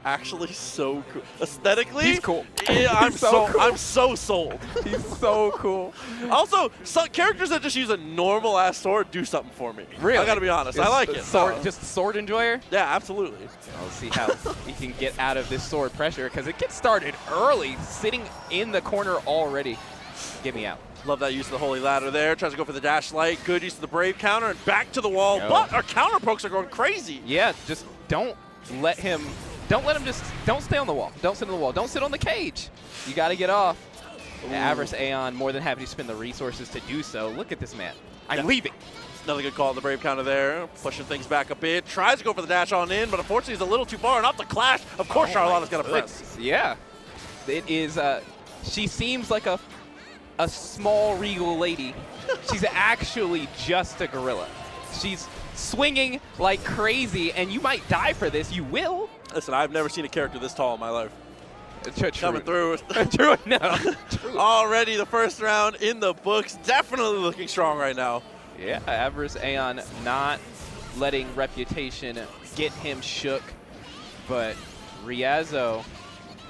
actually so cool. Aesthetically, he's cool. Yeah, I'm cool. I'm so sold. He's so cool. Also, some characters that just use a normal ass sword do something for me. Really? I gotta be honest. I like it. Just sword enjoyer? Yeah, absolutely. We'll see how he can get out of this sword pressure because it gets started early, sitting in the corner already. Get me out. Love that use of the Holy Ladder there. Tries to go for the dash light. Good use of the Brave counter and back to the wall. But our counter pokes are going crazy. Yeah, just don't let him just, don't stay on the wall. Don't sit on the wall. Don't sit on the cage. You got to get off. Avarice Aeon more than happy to spend the resources to do so. Look at this man. I'm leaving. Another good call on the Brave counter there. Pushing things back a bit. Tries to go for the dash on in, but unfortunately he's a little too far. And off the clash, of course Charlotta's got to press. Yeah. It is, she seems like a small regal lady. She's actually just a gorilla. She's swinging like crazy, and you might die for this. You will. Listen, I've never seen a character this tall in my life. Coming through. True. No. True. Already the first round in the books. Definitely looking strong right now. Yeah, Avarice Aeon not letting reputation get him shook, but Ryazo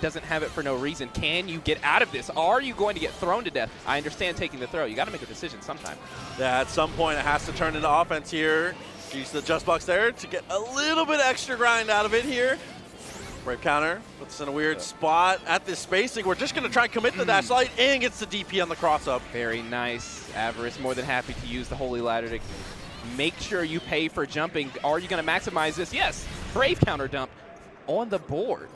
doesn't have it for no reason. Can you get out of this? Are you going to get thrown to death? I understand taking the throw. You got to make a decision sometime. Yeah, at some point it has to turn into offense here. Use the just box there to get a little bit extra grind out of it here. Brave counter puts us in a weird spot at this spacing. We're just going to try and commit the dash light and gets the DP on the cross up. Very nice. Avarice more than happy to use the Holy Ladder to make sure you pay for jumping. Are you going to maximize this? Yes. Brave counter dump on the board.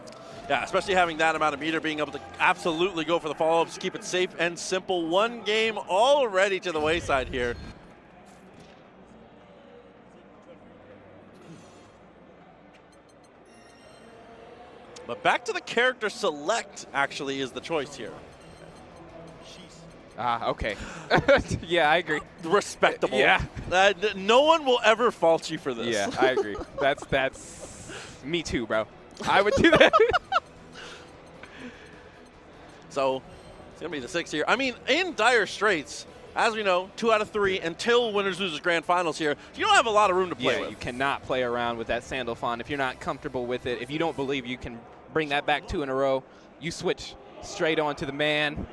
Yeah, especially having that amount of meter, being able to absolutely go for the follow-ups, keep it safe and simple. One game already to the wayside here. But back to the character select, actually, is the choice here. Okay. Yeah, I agree. Respectable. Yeah. No one will ever fault you for this. Yeah, I agree. That's me too, bro. I would do that. So it's going to be the 6 here. I mean, in dire straits, as we know, 2 out of 3 until winners losers grand finals here. You don't have a lot of room to play with. You cannot play around with that Sandalphon if you're not comfortable with it. If you don't believe you can bring that back 2 in a row, you switch straight on to the man.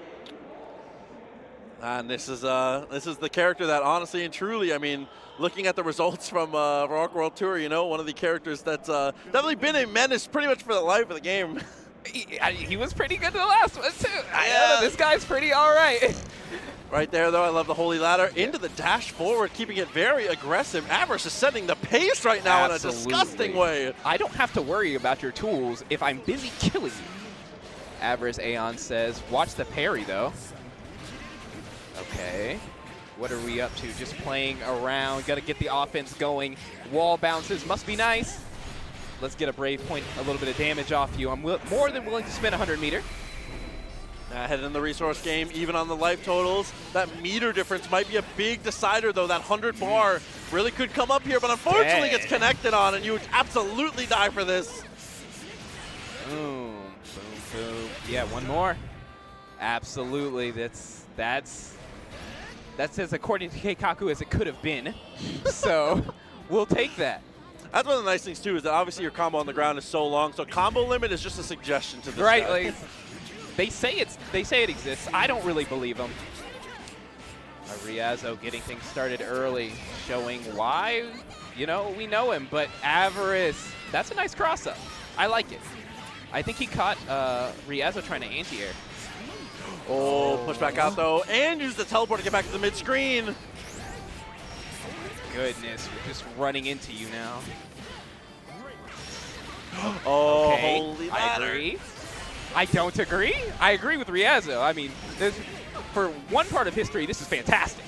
And this is the character that honestly and truly, I mean, looking at the results from Rock World Tour, you know, one of the characters that's definitely been a menace pretty much for the life of the game. He was pretty good in the last one, too. Yeah. This guy's pretty all right. Right there, though, I love the Holy Ladder. Into the dash forward, keeping it very aggressive. Avarice is setting the pace right now in a disgusting way. I don't have to worry about your tools if I'm busy killing you. Avarice Aeon says, watch the parry, though. Okay. What are we up to? Just playing around. Got to get the offense going. Wall bounces. Must be nice. Let's get a Brave point, a little bit of damage off you. I'm more than willing to spend 100 meter. Heading in the resource game, even on the life totals, that meter difference might be a big decider, though. That 100 bar really could come up here, but unfortunately gets connected on, and you would absolutely die for this. Boom, boom, boom. Yeah, one more. Absolutely. That's as according to Keikaku as it could have been. So we'll take that. That's one of the nice things, too, is that obviously your combo on the ground is so long, so combo limit is just a suggestion to this guy. Like, they say it exists. I don't really believe them. Ryazo getting things started early, showing why, you know, we know him. But Avarice, that's a nice cross-up. I like it. I think he caught Ryazo trying to anti-air. Oh, push back out, though, and use the teleport to get back to the mid-screen. Goodness, we're just running into you now. Oh, okay. Holy Ladder. I agree. I don't agree. I agree with Ryazo. I mean, for one part of history, this is fantastic.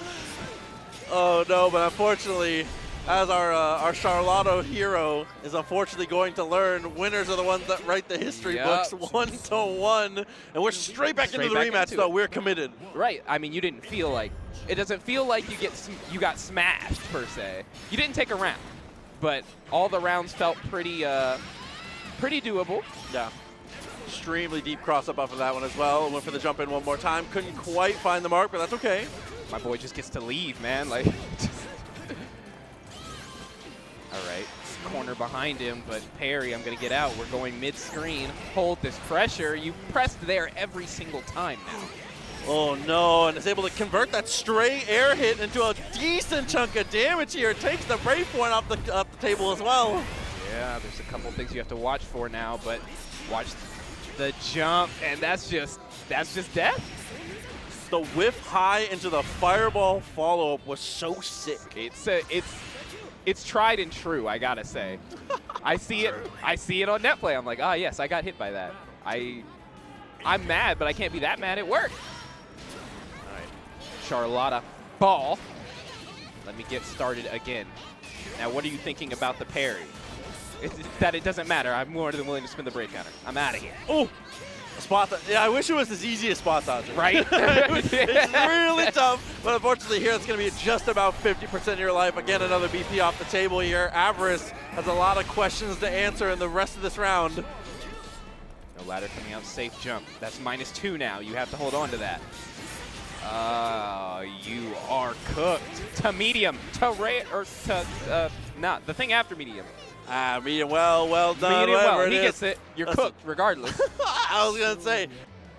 Oh, no, but unfortunately, as our Charlotta hero is unfortunately going to learn, winners are the ones that write the history books 1-1. And we're straight back into the rematch, though. We're committed. Right. I mean, you didn't feel like, it doesn't feel like you got smashed, per se. You didn't take a round, but all the rounds felt pretty doable. Yeah. Extremely deep cross-up off of that one as well. Went for the jump in one more time. Couldn't quite find the mark, but that's okay. My boy just gets to leave, man. Like, all right. Corner counter behind him, but parry, I'm going to get out. We're going mid-screen. Hold this pressure. You pressed there every single time now. Oh no, and is able to convert that stray air hit into a decent chunk of damage here. Takes the brave point off the table as well. Yeah, there's a couple things you have to watch for now, but watch the jump, and that's just death. The whiff high into the fireball follow-up was so sick. It's tried and true, I gotta say. I see it on net play. I'm like, ah, yes, I got hit by that. I'm mad, but I can't be that mad. It worked. All right, Charlotta, ball. Let me get started again. Now, what are you thinking about the parry? It's that it doesn't matter. I'm more than willing to spin the break counter. I'm out of here. Oh, spot dodge. Yeah, I wish it was as easy as spot dodging. Right? It's really tough, but unfortunately here it's going to be just about 50% of your life. Again, another BP off the table here. Avarice has a lot of questions to answer in the rest of this round. No ladder coming out, safe jump. That's -2 now. You have to hold on to that. You are cooked. To medium, to rare, or to, not, the thing after medium. Medium well done. Medium well, he is. gets it. You're cooked regardless. I was going to say,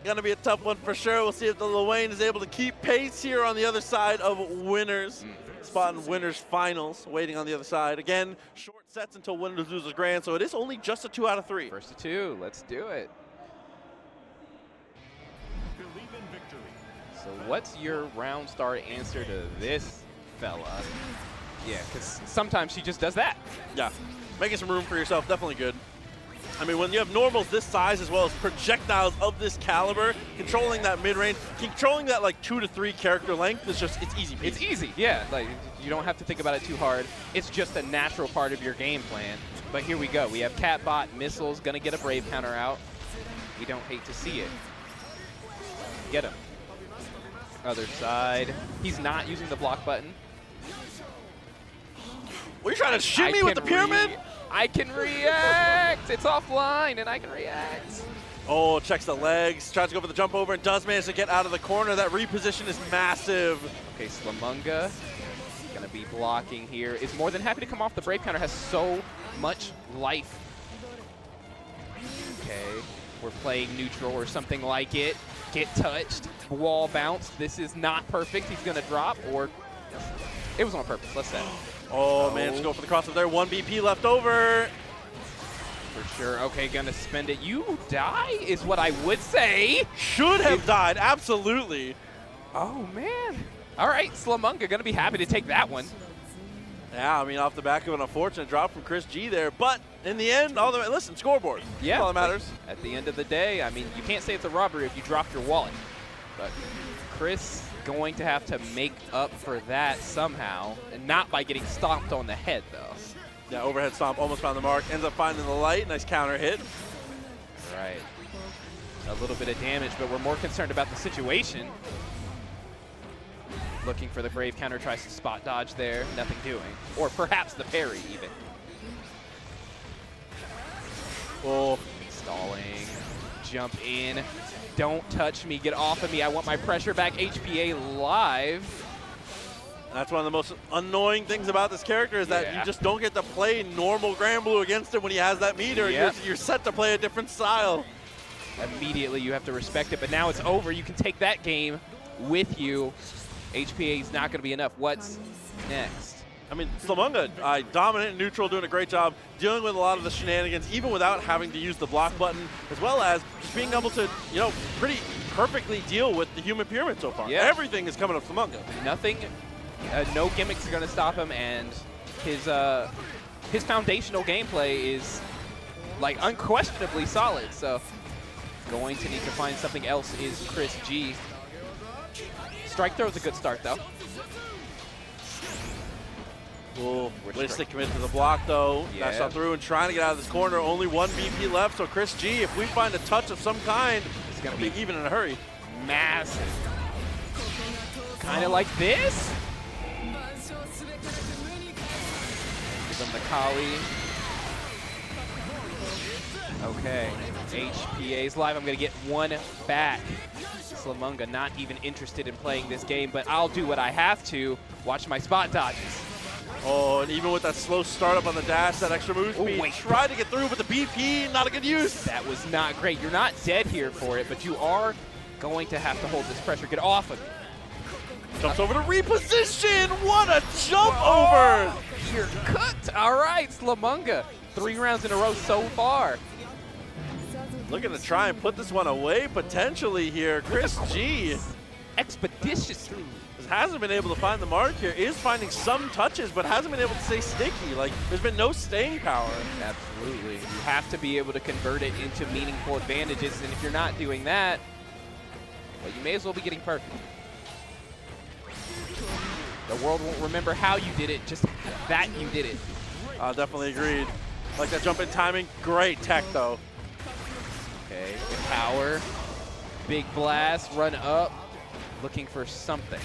going to be a tough one for sure. We'll see if the Lowain is able to keep pace here on the other side of winners. Spotting winners finals, waiting on the other side. Again, short sets until winners losers grand, so it is only just a 2 out of 3. First to 2, let's do it. So what's your round start answer to this fella? Yeah, because sometimes she just does that. Yeah, making some room for yourself, definitely good. I mean, when you have normals this size as well as projectiles of this caliber, controlling that mid-range, controlling that like 2 to 3 character length is just, it's easy. It's easy, yeah. Like, you don't have to think about it too hard. It's just a natural part of your game plan. But here we go. We have Catbot, missiles, gonna get a Brave counter out. We don't hate to see it. Get him. Other side. He's not using the block button. Were you trying to shoot me with the pyramid? I can react. It's offline, and I can react. Oh, checks the legs, tries to go for the jump over, and does manage to get out of the corner. That reposition is massive. Okay, Slamunga gonna be blocking here. Is more than happy to come off the Brave counter. Has so much life. Okay, we're playing neutral or something like it. Get touched, wall bounce. This is not perfect. He's gonna drop, or it was on purpose. Let's say. Oh, managed to go for the crossover there. 1 BP left over. For sure. Okay, gonna spend it. You die is what I would say. Should have died, absolutely. Oh, man. All right, Slamunga gonna be happy to take that one. Yeah, I mean, off the back of an unfortunate drop from ChrisG there, but in the end, listen, scoreboard. Yeah. That's all that matters. At the end of the day, I mean, you can't say it's a robbery if you drop your wallet. But Chris going to have to make up for that somehow, and not by getting stomped on the head, though. Yeah, overhead stomp, almost found the mark, ends up finding the light. Nice counter hit. Right. A little bit of damage, but we're more concerned about the situation. Looking for the Brave counter, tries to spot dodge there, nothing doing. Or perhaps the parry, even. Oh. Stalling, jump in. Don't touch me, get off of me. I want my pressure back. HPA live. That's one of the most annoying things about this character is that you just don't get to play normal Granblue against him when he has that meter. Yep. You're set to play a different style. Immediately you have to respect it, but now it's over. You can take that game with you. HPA is not going to be enough. What's next? I mean, Slamunga, dominant and neutral, doing a great job dealing with a lot of the shenanigans, even without having to use the block button, as well as just being able to, you know, pretty perfectly deal with the human pyramid so far. Yeah. Everything is coming up Slamunga. Nothing, no gimmicks are going to stop him, and his foundational gameplay is, like, unquestionably solid. So, going to need to find something else is ChrisG. Strike throw is a good start, though. Cool. Way to stay committed to the block, though. Yeah. Dash on through and trying to get out of this corner. Only 1 BP left, so ChrisG, if we find a touch of some kind, it's going to be even in a hurry. Massive. Kind of like this. Give him the Kali. Okay. HPA's live. I'm going to get one back. Slamunga not even interested in playing this game, but I'll do what I have to. Watch my spot dodges. Oh, and even with that slow startup on the dash, that extra move speed, tried to get through, but the BP, not a good use. That was not great. You're not dead here for it, but you are going to have to hold this pressure. Get off of it. Jumps over to reposition. What a jump over. You're cooked. All right, Slamunga. 3 rounds in a row so far. Looking to try and put this one away potentially here. GBVSR. Expeditiously. Hasn't been able to find the mark here, is finding some touches, but hasn't been able to stay sticky. Like, there's been no staying power. Absolutely. You have to be able to convert it into meaningful advantages, and if you're not doing that, well, you may as well be getting perfect. The world won't remember how you did it, just that you did it. Definitely agreed. Like that jump in timing, great tech though. Okay, good power, big blast, run up, looking for something.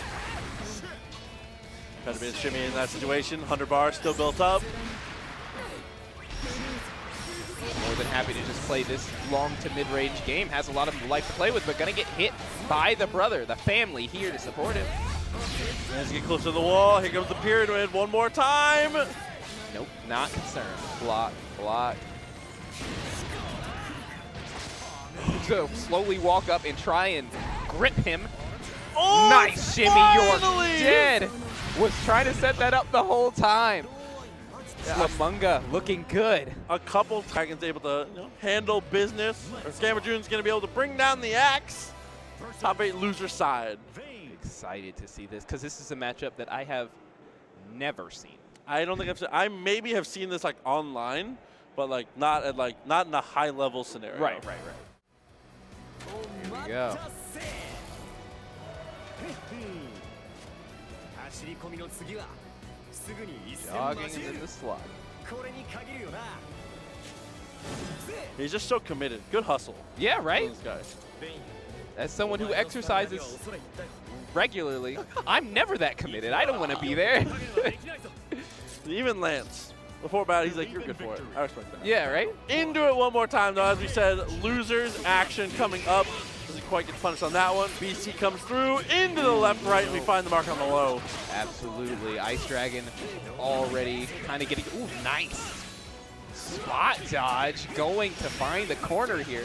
Try to be a shimmy in that situation. 100 bars still built up. More than happy to just play this long to mid-range game. Has a lot of life to play with, but gonna get hit by the brother, the family here to support him. As he get closer to the wall, here comes the pyramid one more time. Nope, not concerned. Block, block. So slowly walk up and try and grip him. Oh, nice shimmy, finally! You're dead. Was trying to set that up the whole time. Slamunga looking good. A couple Dragons able to handle business. GammaJun's going to be able to bring down the axe. Top 8 loser side. Excited to see this because this is a matchup that I have never seen. I don't think I've seen. I maybe have seen this like online, but like not at not in a high level scenario. Right. Here we go. Jogging and then the slot. He's just so committed. Good hustle. Yeah, right? This guy. As someone who exercises regularly, I'm never that committed. I don't want to be there. Even Lance, before battle, he's like, you're good for it. I respect that. Yeah, right? Into it one more time, though. As we said, losers action coming up. Doesn't quite get punished on that one. BC comes through into the left, right, and we find the mark on the low. Absolutely. Ice Dragon already kind of getting, ooh, nice. Spot dodge, going to find the corner here.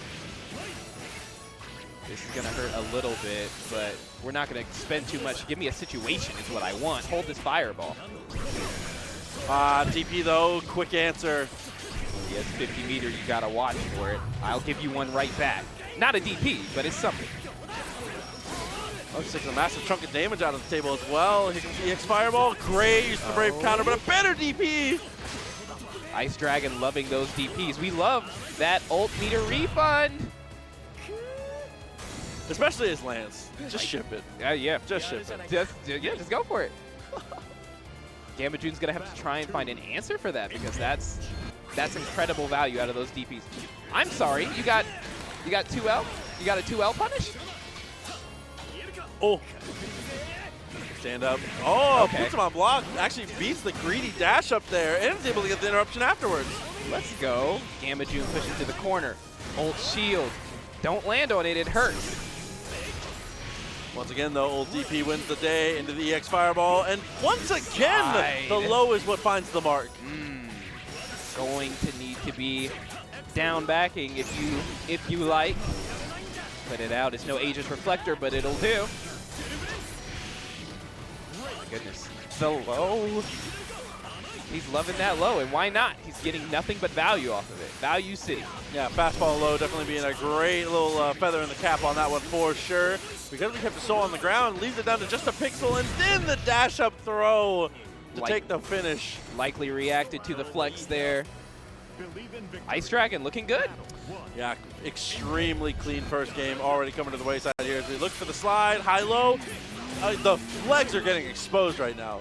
This is going to hurt a little bit, but we're not going to spend too much. Give me a situation is what I want. Hold this fireball. DP, though, quick answer. Yes, 50 meter, you got to watch for it. I'll give you one right back. Not a DP, but it's something. Oh, he's taking a massive chunk of damage out of the table as well. Here comes the EX Fireball. Great use of the Brave counter, but a better DP. Ice Dragon loving those DPs. We love that ult meter refund. Especially as Lance. Just ship it. Yeah. Just ship it. Just go for it. GammaJun's gonna have to try and find an answer for that because that's incredible value out of those DPs. I'm sorry, you got 2L? You got a 2L punish? Oh. Stand up. Oh, okay. Puts him on block. Actually beats the greedy dash up there and is able to get the interruption afterwards. Let's go. GammaJun pushing to the corner. Ult shield. Don't land on it, it hurts. Once again, though, old DP wins the day into the EX Fireball. And once again, the low is what finds the mark. Going to need to be down backing if you like. Put it out. It's no Aegis Reflector, but it'll do. My goodness. The low. He's loving that low, and why not? He's getting nothing but value off of it. Value City. Yeah, fastball low definitely being a great little feather in the cap on that one for sure. Because we kept the soul on the ground, leaves it down to just a pixel, and then the dash up throw to take the finish. Likely reacted to the flex there. Ice Dragon looking good. Yeah, extremely clean first game, already coming to the wayside here as we look for the slide, high-low. The flags are getting exposed right now.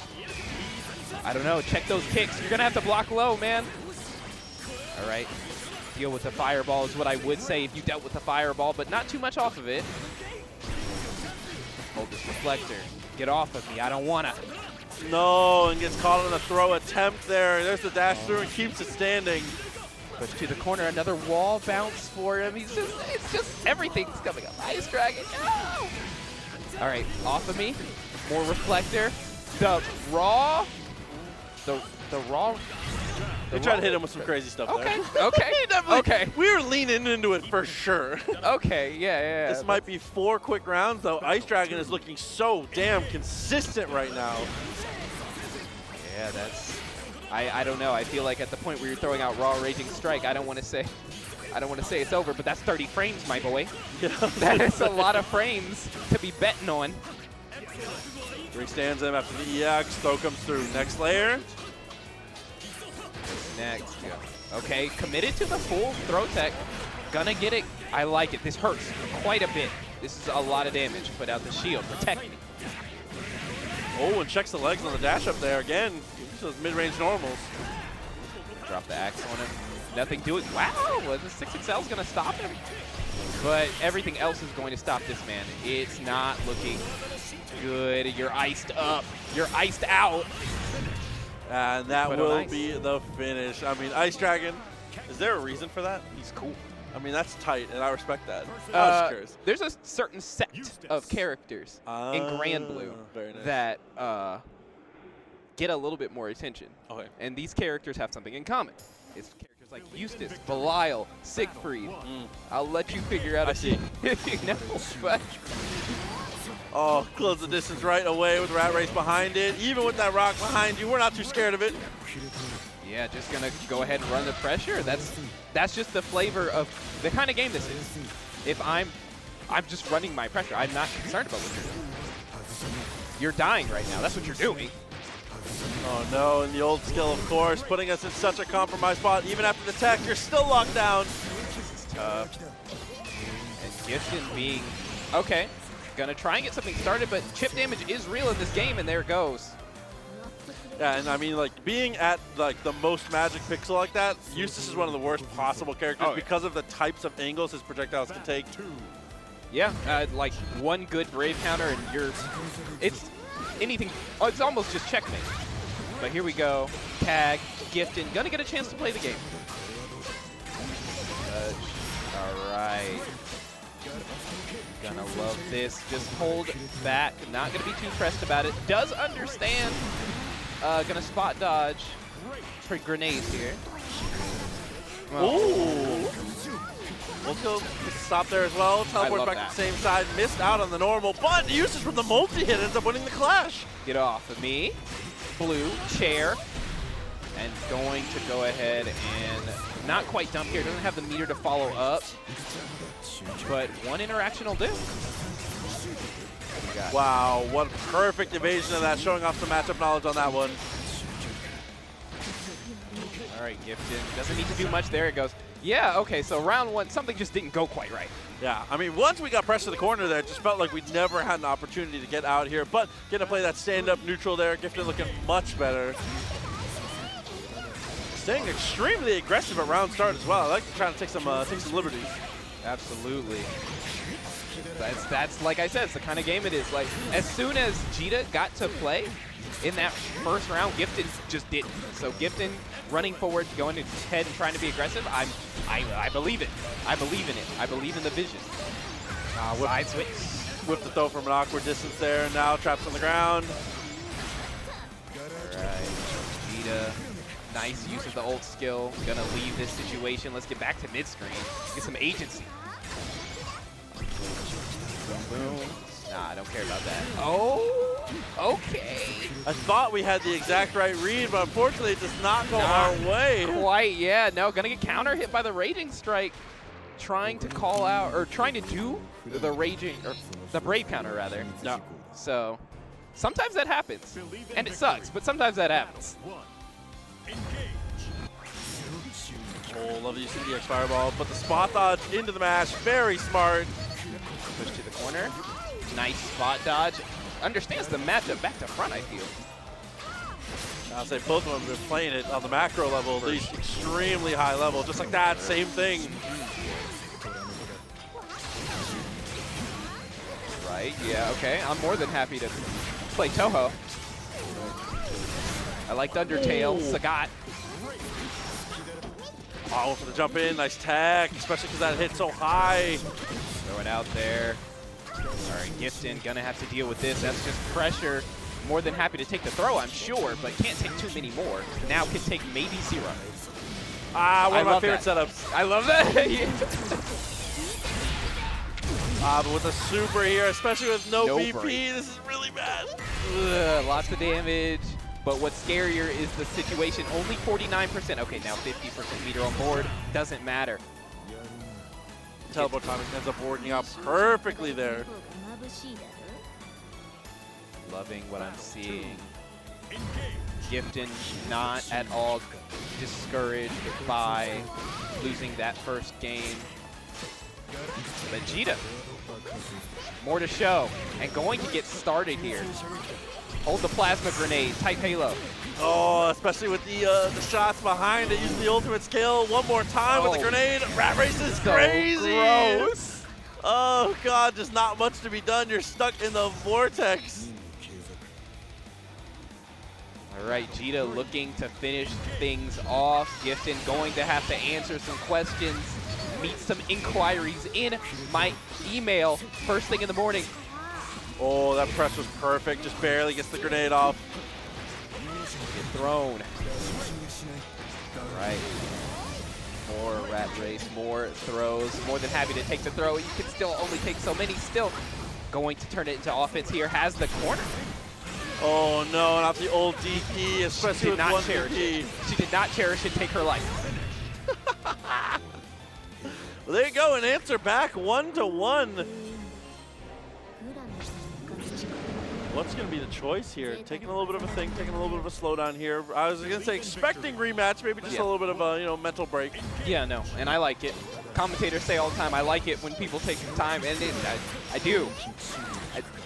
I don't know, check those kicks. You're gonna have to block low, man. All right, deal with the fireball is what I would say if you dealt with the fireball, but not too much off of it. Hold this reflector. Get off of me, I don't wanna. No, and gets caught on a throw attempt there. There's the dash through and keeps it standing. Push to the corner, another wall bounce for him. It's just everything's coming up. Ice Dragon, no! All right, off of me. More reflector. The raw. the raw. We tried to hit him with some crazy stuff Okay, there. okay, okay. We were leaning into it for sure. Okay, yeah. This might be 4 quick rounds, though. Ice Dragon is looking so damn consistent right now. Yeah, that's. I don't know. I feel like at the point where you're throwing out raw raging strike, I don't want to say it's over, but that's 30 frames, my boy. Yeah. That is a lot of frames to be betting on. Three stands him after the EX. Throw comes through. Next layer. Next. Okay, committed to the full throw tech. Gonna get it. I like it. This hurts quite a bit. This is a lot of damage. Put out the shield. Protect me. Oh, and checks the legs on the dash up there again. Those mid-range normals. Drop the axe on him. Nothing doing. Wow, well, the 6XL is going to stop him. But everything else is going to stop this man. It's not looking good. You're iced up. You're iced out. And that will be the finish. I mean, Ice Dragon, is there a reason for that? He's cool. I mean, that's tight, and I respect that. There's a certain set of characters in Granblue that get a little bit more attention. Okay. And these characters have something in common. It's characters like Eustace, Belial, Siegfried. I'll let you figure out if you know. But oh, close the distance right away with Rat Race behind it. Even with that rock behind you, we're not too scared of it. Yeah, just gonna go ahead and run the pressure. That's just the flavor of the kind of game this is. If I'm just running my pressure. I'm not concerned about what you're doing. You're dying right now. That's what you're doing. Oh no, and the old skill, of course, putting us in such a compromised spot. Even after the tech, you're still locked down. This is tough. And Giften being, okay, gonna try and get something started, but chip damage is real in this game, and there it goes. Yeah, and I mean, like, being at, like, the most magic pixel like that, Eustace is one of the worst possible characters because of the types of angles his projectiles can take. Yeah, like, one good Brave counter, and it's anything, it's almost just checkmate. But here we go, tag, Giften, gonna get a chance to play the game. All right. Gonna love this, just hold back, not gonna be too pressed about it. Does understand, gonna spot dodge for grenades here. Well, ooh. We'll go stop there as well. Teleport back to the same side. Missed out on the normal, but Eustace from the multi-hit ends up winning the clash. Get off of me. Blue, chair. And going to go ahead and not quite dump here. Doesn't have the meter to follow up. But one interaction will do. Wow, what perfect evasion of that, showing off some matchup knowledge on that one. All right, Giften doesn't need to do much. There it goes. Yeah, okay, so round one, something just didn't go quite right. Yeah, I mean, once we got pressed to the corner there, it just felt like we never had an opportunity to get out here, but getting to play that stand-up neutral there, Giften looking much better. Staying extremely aggressive at round start as well. I like to try to take some liberties. Absolutely. That's like I said, it's the kind of game it is. Like, as soon as Djeeta got to play in that first round, Giften just didn't. So Giften running forward, going to his head and trying to be aggressive, I believe it. I believe in it. I believe in the vision. Side switch. Whip the throw from an awkward distance there. Now traps on the ground. All right, Djeeta. Nice use of the ult skill. Gonna leave this situation. Let's get back to mid-screen. Get some agency. Boom. Nah, I don't care about that. Oh, okay. I thought we had the exact right read, but unfortunately it does not go our way. Quite, yeah. No, gonna get counter hit by the Raging Strike. Trying to call out, or trying to do the Raging, or the Brave counter rather. No. So, sometimes that happens. And it sucks, but sometimes that happens. Oh, love the use of the EX Fireball, but the spot dodge into the mash, very smart. Push to the corner. Nice spot dodge. Understands the matchup back to front, I feel. I'll say both of them have been playing it on the macro level, at least extremely high level, just like that, same thing. Right, yeah, okay. I'm more than happy to play Toho. I liked Undertale, Sagat. Oh, for the jump in, nice tag, especially because that hit so high. Throw it out there. All right, Giften gonna have to deal with this. That's just pressure. More than happy to take the throw, I'm sure, but can't take too many more. Now can take maybe 0. Ah, one of my favorite setups. I love that. But with a super here, especially with no BP, break. this is really bad. Ugh, lots of damage. But what's scarier is the situation. Only 49%. Okay, now 50% meter on board. Doesn't matter. Teleport timing ends up working out perfectly there. Loving what I'm seeing. Giften not at all discouraged by losing that first game. But Djeeta, more to show, and going to get started here. Hold the plasma grenade, type Halo. Oh, especially with the shots behind it. Use the ultimate skill one more time with the grenade. Rat Race is So crazy. gross. Oh God, just not much to be done. You're stuck in the vortex. All right, Djeeta looking to finish things off. Giften going to have to answer some questions, meet some inquiries in my email first thing in the morning. Oh, that press was perfect. Just barely gets the grenade off. Get thrown. All right. More rat race, more throws. More than happy to take the throw. You can still only take so many. Still going to turn it into offense here. Has the corner. Oh no, not the old DP, especially with one DP. She did not cherish it, take her life. Well, there you go, an answer back 1-1. What's going to be the choice here? Taking a little bit of a think, taking a little bit of a slowdown here. I was going to say expecting rematch, maybe just a little bit of a mental break. Yeah, no, and I like it. Commentators say all the time, I like it when people take time, and I do.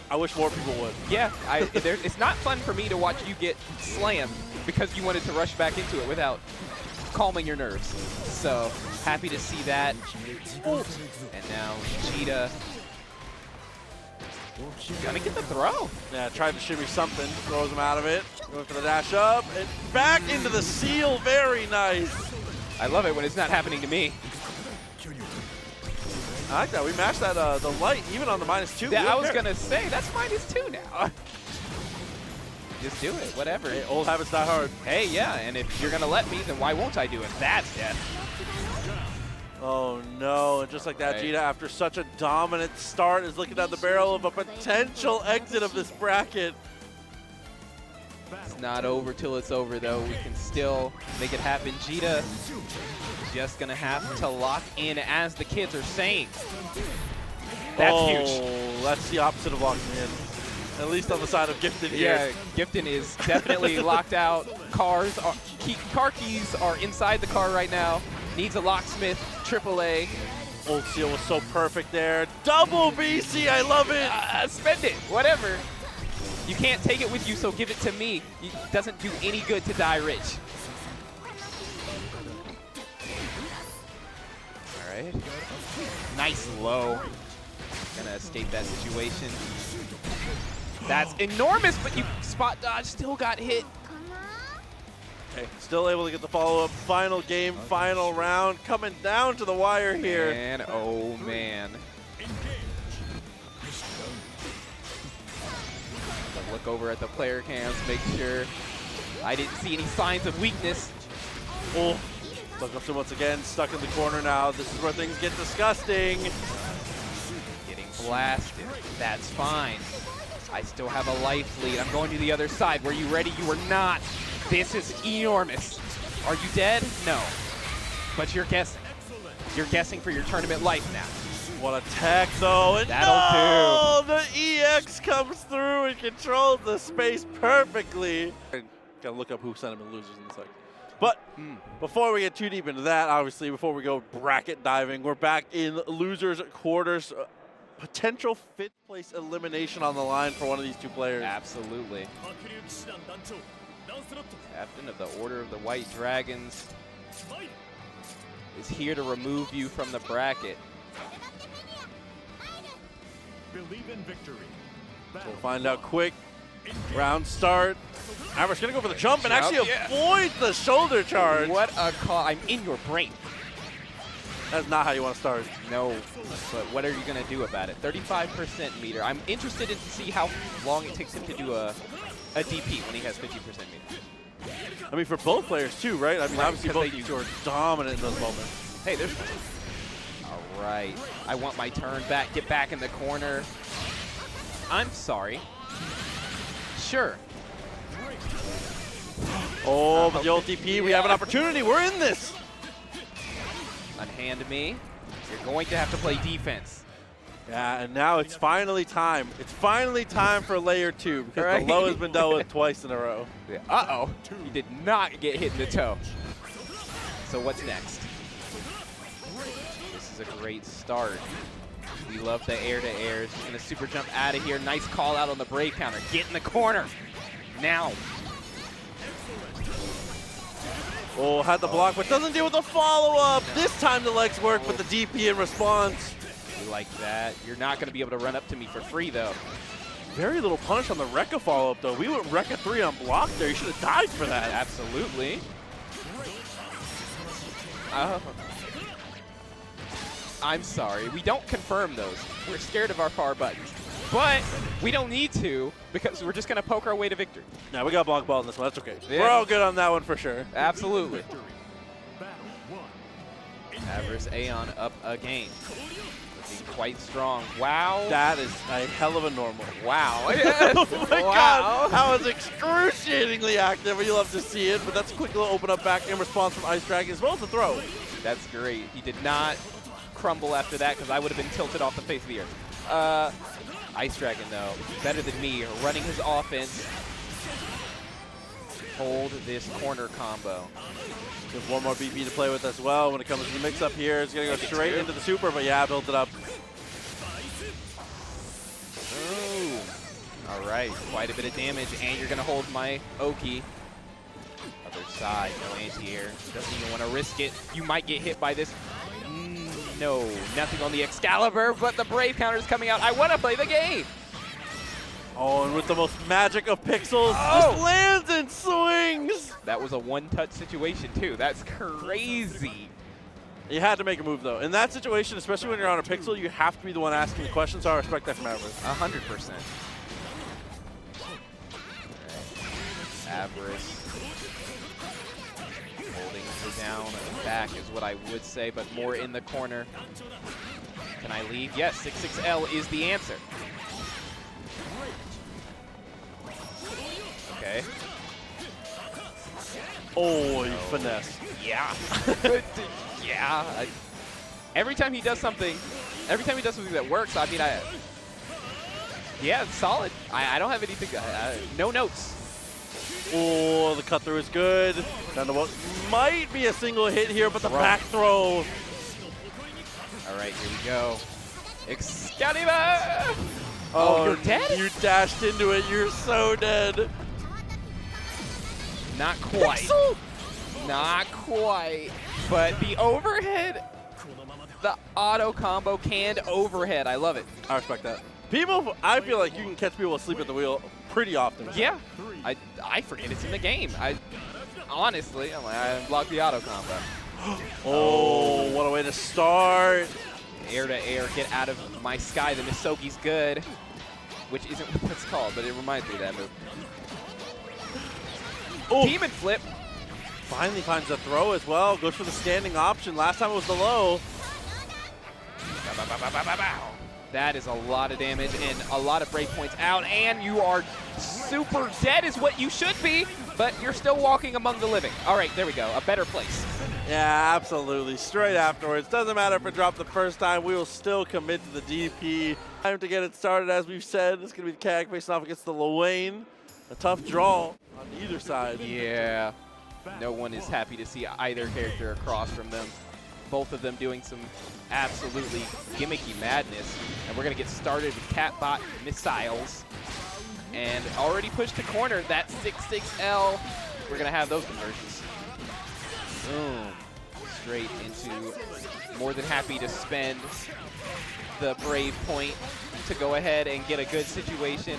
I wish more people would. Yeah, it's not fun for me to watch you get slammed because you wanted to rush back into it without calming your nerves. So happy to see that. Ooh. And now Djeeta gonna get the throw. Yeah, tried to shimmy something, throws him out of it. Going for the dash up and back into the seal. Very nice. I love it when it's not happening to me. I like that. We matched that the light even on the -2. Yeah, I was gonna say that's -2 now. Just do it, whatever. Hey, old habits die hard. Hey, yeah, and if you're gonna let me, then why won't I do it? That's death. Oh no, and just like that, Djeeta, after such a dominant start, is looking down the barrel of a potential exit of this bracket. It's not over till it's over, though. We can still make it happen. Djeeta just gonna have to lock in, as the kids are saying. That's huge. That's the opposite of locking in. At least on the side of Giften here. Yeah, Giften is definitely locked out. Car keys are inside the car right now. Needs a locksmith, AAA. Old seal was so perfect there. Double BC, I love it. Spend it, whatever. You can't take it with you, so give it to me. It doesn't do any good to die rich. All right. Nice low. Gonna escape that situation. That's enormous, but you spot dodge, still got hit. Okay, still able to get the follow-up. Final game, final round, coming down to the wire here. And oh man. Look over at the player cams, make sure I didn't see any signs of weakness. Oh, stuck up to once again, stuck in the corner now. This is where things get disgusting. Getting blasted, that's fine. I still have a life lead. I'm going to the other side. Were you ready? You were not. This is enormous. Are you dead? No. But you're guessing. You're guessing for your tournament life now. What a tech, though. And That'll no, the EX comes through and controls the space perfectly. Gotta look up who sent him in losers in a second. But before we get too deep into that, obviously, before we go bracket diving, we're back in losers quarters. Potential fifth place elimination on the line for one of these two players. Absolutely. Captain of the Order of the White Dragons is here to remove you from the bracket. Believe in victory. So we'll find out quick. Round start. Avarice gonna go for the jump and actually avoid the shoulder charge. What a call. I'm in your brain. That's not how you want to start. No, but what are you going to do about it? 35% meter. I'm interested in to see how long it takes him to do a a DP when he has 50% meter. I mean, for both players too, right? I mean, Right, obviously 'cause both they- these two are dominant in those moments. Hey, there's one. All right. I want my turn back. Get back in the corner. I'm sorry. Sure. Oh, but the old DP, we have an opportunity. We're in this. Unhand me. You're going to have to play defense. Yeah, and now it's finally time. It's finally time for layer 2 because Right. the low has been dealt with twice in a row. Yeah. Uh-oh. He did not get hit in the toe. So what's next? This is a great start. We love the air-to-airs. He's going to super jump out of here. Nice call out on the Brave counter. Get in the corner. Now. Oh, had the block, but doesn't deal with the follow-up. This time the legs work, but the DP in response. We like that. You're not going to be able to run up to me for free, though. Very little punish on the Rekka follow-up, though. We went Rekka 3 on block there. You should have died for that. Absolutely. Oh. I'm sorry. We don't confirm those. We're scared of our far buttons. But we don't need to because we're just going to poke our way to victory. Yeah, we got block ball in this one. That's okay. Yeah. We're all good on that one for sure. Absolutely. Battle 1. Avarice Aeon up a game. Looking quite strong. Wow. That is a hell of a normal. Wow. Oh my Wow. God, that was excruciatingly active. You love to see it, but that's a quick little open up back in response from Ice Dragon as well as the throw. That's great. He did not crumble after that because I would have been tilted off the face of the earth. Ice Dragon, though, better than me, running his offense. Hold this corner combo. There's one more BP to play with as well when it comes to the mix-up here. It's going to go straight into the super, but yeah, built it up. Ooh. All right, quite a bit of damage, and you're going to hold my Oki. Other side, no anti-air. Doesn't even want to risk it. You might get hit by this. No, nothing on the Excalibur, but the Brave counter is coming out. I want to play the game. Oh, and with the most magic of pixels, Oh. just lands and swings. That was a one-touch situation, too. That's crazy. You had to make a move, though. In that situation, especially when you're on a pixel, you have to be the one asking the questions, so I respect that from Avarice. 100%. Avarice. Holding her down back is what I would say, but more in the corner. Can I leave? Yes, 66L is the answer. Okay. Oh, you finesse. Yeah. Yeah. Every time he does something that works, I mean, yeah, it's solid. I don't have anything, no notes. Oh, the cut through is good. Down to what might be a single hit here, but the back throw. All right, here we go. Excalibur! Oh, you're dead? You dashed into it. You're so dead. Not quite. Not quite. But the overhead, the auto combo canned overhead. I love it. I respect that. People, I feel like you can catch people asleep at the wheel pretty often. Yeah. I forget it's in the game. Honestly, I'm like, I unblocked the auto combo. Oh, what a way to start. Air to air, get out of my sky. The Misogi's good, which isn't what it's called, but it reminds me of that move. Oh. Demon flip. Finally finds the throw as well. Goes for the standing option. Last time it was the low. That is a lot of damage and a lot of break points out, and you are super dead is what you should be, but you're still walking among the living. All right, there we go. A better place. Yeah, absolutely. Straight afterwards. Doesn't matter if it dropped the first time. We will still commit to the DP. Time to get it started, as we've said. It's going to be Kag facing off against the Lowain. A tough draw on either side. Yeah. No one is happy to see either character across from them. Both of them doing some absolutely gimmicky madness. And we're going to get started with Catbot missiles. And already pushed to corner that 6-6L. We're going to have those conversions. Boom. Straight into more than happy to spend the Brave point to go ahead and get a good situation.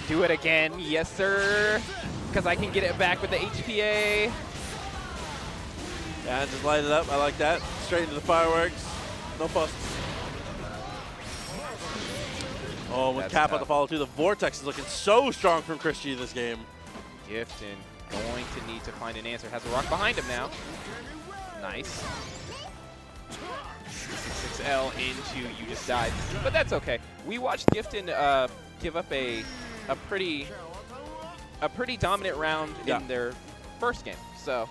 Do it again. Yes, sir. Because I can get it back with the HPA. Yeah, just light it up. I like that. Straight into the fireworks. No fuss. Oh, with Cap on the follow too, the Vortex is looking so strong from ChrisG this game. Giften going to need to find an answer. Has a rock behind him now. Nice. 6L into you just died, but that's okay. We watched Giften give up a pretty dominant round in their first game. So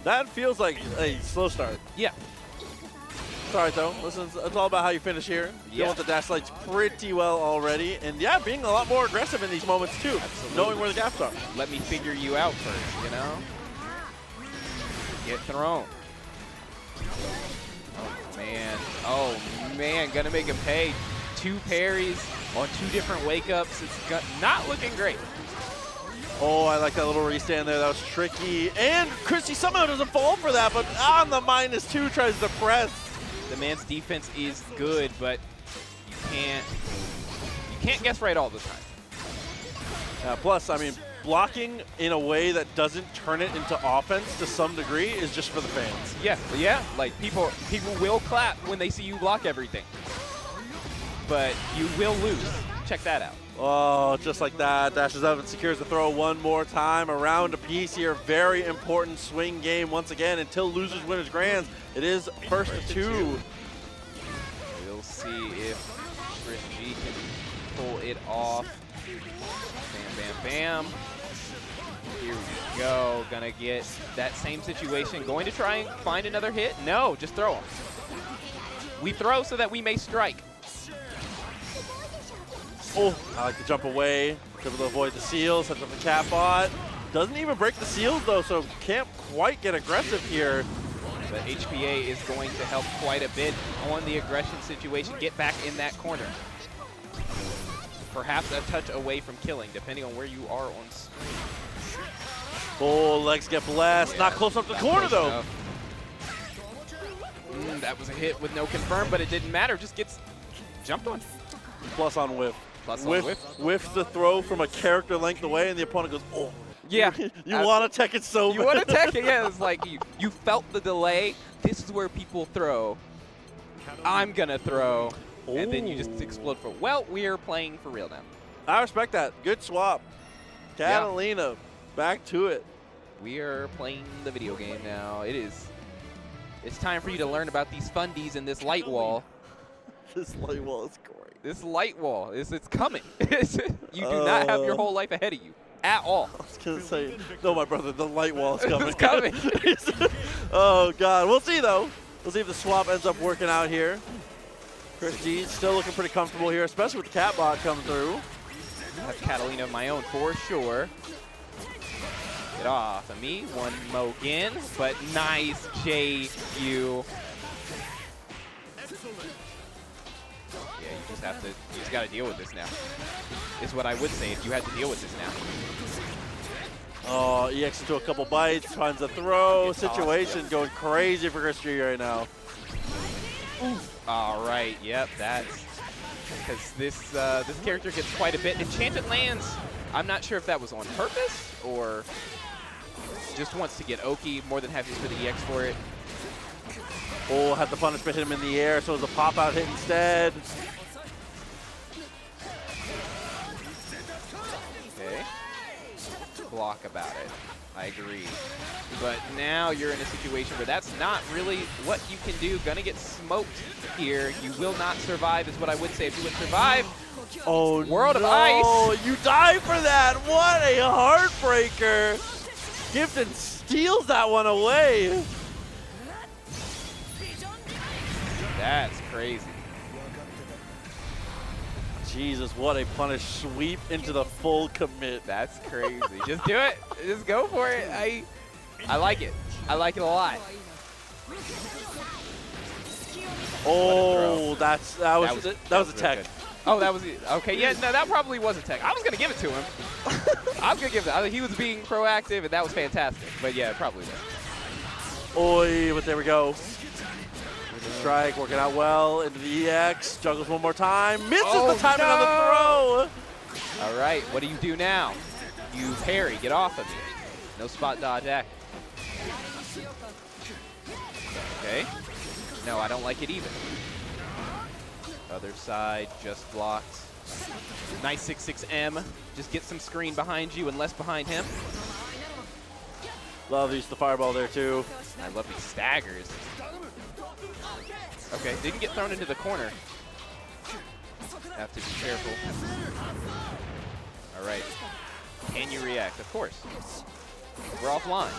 that feels like a slow start. Yeah. It's all right though. Listen, it's all about how you finish here. You want the dash lights pretty well already, and yeah, being a lot more aggressive in these moments too. Absolutely. Knowing where the gaps are. Let me figure you out first, you know. Get thrown. Oh man, gonna make him pay. 2 parries on 2 different wake-ups. It's not looking great. Oh, I like that little restand there. That was tricky. And ChrisG somehow doesn't fall for that, but on the -2 tries to press. The man's defense is good, but you can't guess right all the time. Plus, I mean, blocking in a way that doesn't turn it into offense to some degree is just for the fans. Yeah. Like people will clap when they see you block everything, but you will lose. Check that out. Oh, just like that. Dashes up and secures the throw one more time. Around a piece here. Very important swing game once again until losers, winners, grands. It is first to 2. We'll see if ChrisG can pull it off. Bam, bam, bam. Here we go. Gonna get that same situation. Going to try and find another hit? No, just throw him. We throw so that we may strike. Oh, I like to jump away, able to avoid the seals, sets up the cap bot. Doesn't even break the seals though, so can't quite get aggressive here. But HPA is going to help quite a bit on the aggression situation. Get back in that corner. Perhaps a touch away from killing, depending on where you are on screen. Oh, legs get blessed. Not close enough to the corner though. That was a hit with no confirm, but it didn't matter. Just gets jumped on. Plus on whiff. Plus on whiff. Whiffs the throw from a character length away, and the opponent goes, oh. Yeah. You want to tech it so bad. You want to tech it, yeah. It's like you felt the delay. This is where people throw. I'm going to throw. Ooh. And then you just explode for, well, we're playing for real now. I respect that. Good swap. Catalina, back to it. We are playing the video game now. It's time for you to learn about these fundies and this light wall. This light wall is great. This light wall, it's coming. You do not have your whole life ahead of you at all. I was going to say, no, my brother, the light wall is coming. It's coming. Oh, God. We'll see, though. We'll see if the swap ends up working out here. ChrisG still looking pretty comfortable here, especially with the cat bot coming through. I have Catalina of my own for sure. Get off of me. One Mogan, but nice JU. Yeah, you just got to deal with this now. Is what I would say if you had to deal with this now. Oh, EX into a couple bites, finds the throw. Situation going crazy for ChrisG right now. Oof. All right, yep, that's because this character gets quite a bit. Enchanted lands. I'm not sure if that was on purpose or just wants to get Oki. More than happy for the EX for it. Oh, had the punishment hit him in the air, so it was a pop-out hit instead. Okay. Block about it. I agree. But now you're in a situation where that's not really what you can do. Gonna get smoked here. You will not survive is what I would say. If you would survive, oh, World of Ice. Oh, you die for that. What a heartbreaker. Giften steals that one away. That's crazy. Jesus, what a punish sweep into the full commit. That's crazy. Just do it. Just go for it. I like it. I like it a lot. Oh, that was a tech. Oh, that was okay. Yeah, no, that probably was a tech. I was gonna give it to him. I was gonna give it. He was being proactive, and that was fantastic. But yeah, it probably was. Oi, but there we go. Strike, working out well into the EX. Juggles one more time. Misses the timing on the throw. All right, what do you do now? You parry. Get off of me. No spot dodge act. Okay. No, I don't like it either. Other side just blocked. Nice 6-6M. Just get some screen behind you and less behind him. Love use the fireball there too. I love these staggers. Okay, didn't get thrown into the corner. Have to be careful. All right. Can you react? Of course. We're offline.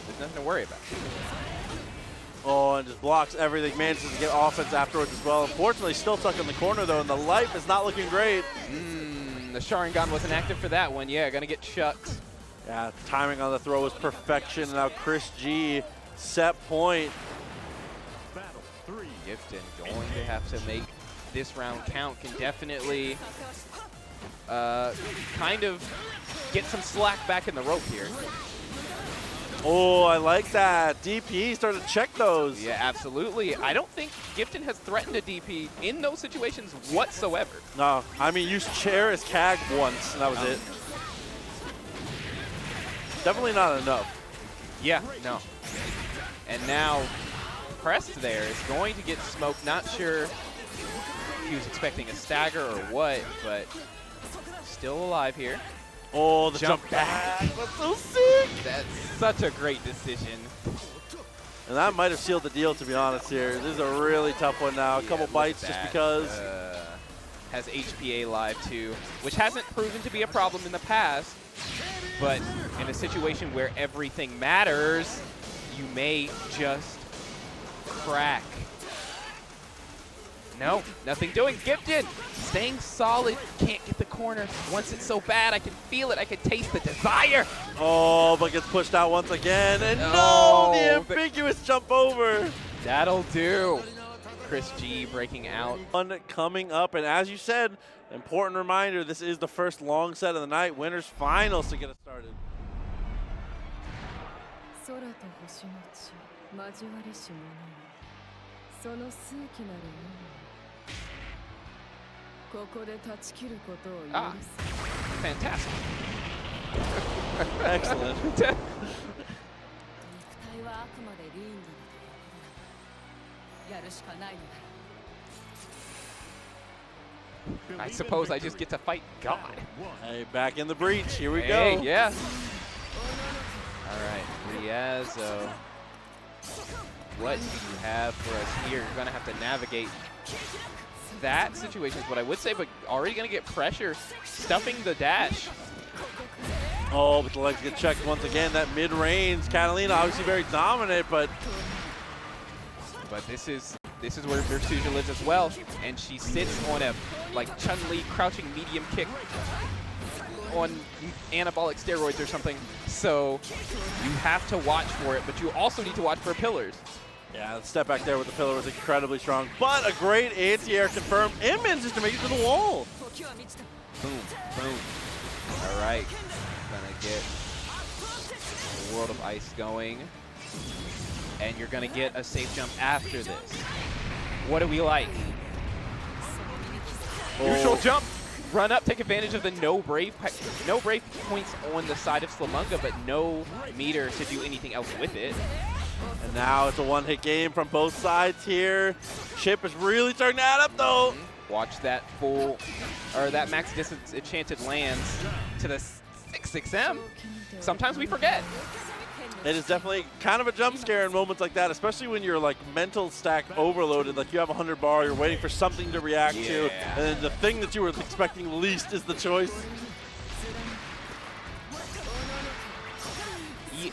There's nothing to worry about. Oh, and just blocks everything. Manages to get offense afterwards as well. Unfortunately, still stuck in the corner though, and the life is not looking great. The Sharingan wasn't active for that one. Yeah, gonna get chucked. Yeah, timing on the throw was perfection. Now GBVSR set point. Battle 3. Giften going to have to make this round count. Can definitely kind of get some slack back in the rope here. Oh, I like that. DP started to check those. Yeah, absolutely. I don't think Giften has threatened a DP in those situations whatsoever. No, I mean, used chair as CAG once, and that was it. Definitely not enough. Yeah, no. And now Crest there is going to get smoked. Not sure if he was expecting a stagger or what, but still alive here. Oh, the jump back. That's so sick. That's such a great decision. And that might have sealed the deal, to be honest here. This is a really tough one now. A couple bites just because. Has HPA live too, which hasn't proven to be a problem in the past. But in a situation where everything matters, you may just crack. No, nothing doing. Giften staying solid. Can't get the corner. Once it's so bad, I can feel it. I can taste the desire. Oh, but gets pushed out once again. And No, no, the ambiguous jump over. That'll do. GBVSR breaking out. One coming up, and as you said, important reminder, this is the first long set of the night. Winners finals to get us started. Ah, fantastic. Excellent. I suppose I just get to fight God. Hey, back in the breach. Here we Hey, go. yeah. All right, Ryazo. What do you have for us here? You're going to have to navigate that situation is what I would say, but already going to get pressure, stuffing the dash. Oh, but the legs get checked once again. That mid-range, Catalina obviously very dominant, but this is where Versusia lives as well, and she sits on a like Chun-Li crouching medium kick on anabolic steroids or something. So you have to watch for it, but you also need to watch for pillars. yeah, the step back there with the pillar was incredibly strong, but a great anti-air confirmed and manages to make it to the wall. Boom, boom. All right, gonna get the World of Ice going. And you're gonna get a safe jump after this. What do we like? Neutral jump, run up, take advantage of the no brave points on the side of Slamunga, but no meter to do anything else with it. And now it's a one-hit game from both sides here. Chip is really starting to add up though. Watch that that max distance enchanted lands to the 6-6M. Sometimes we forget. It is definitely kind of a jump scare in moments like that, especially when you're like mental stack overloaded, like you have 100 bar, you're waiting for something to react to, and then the thing that you were expecting least is the choice.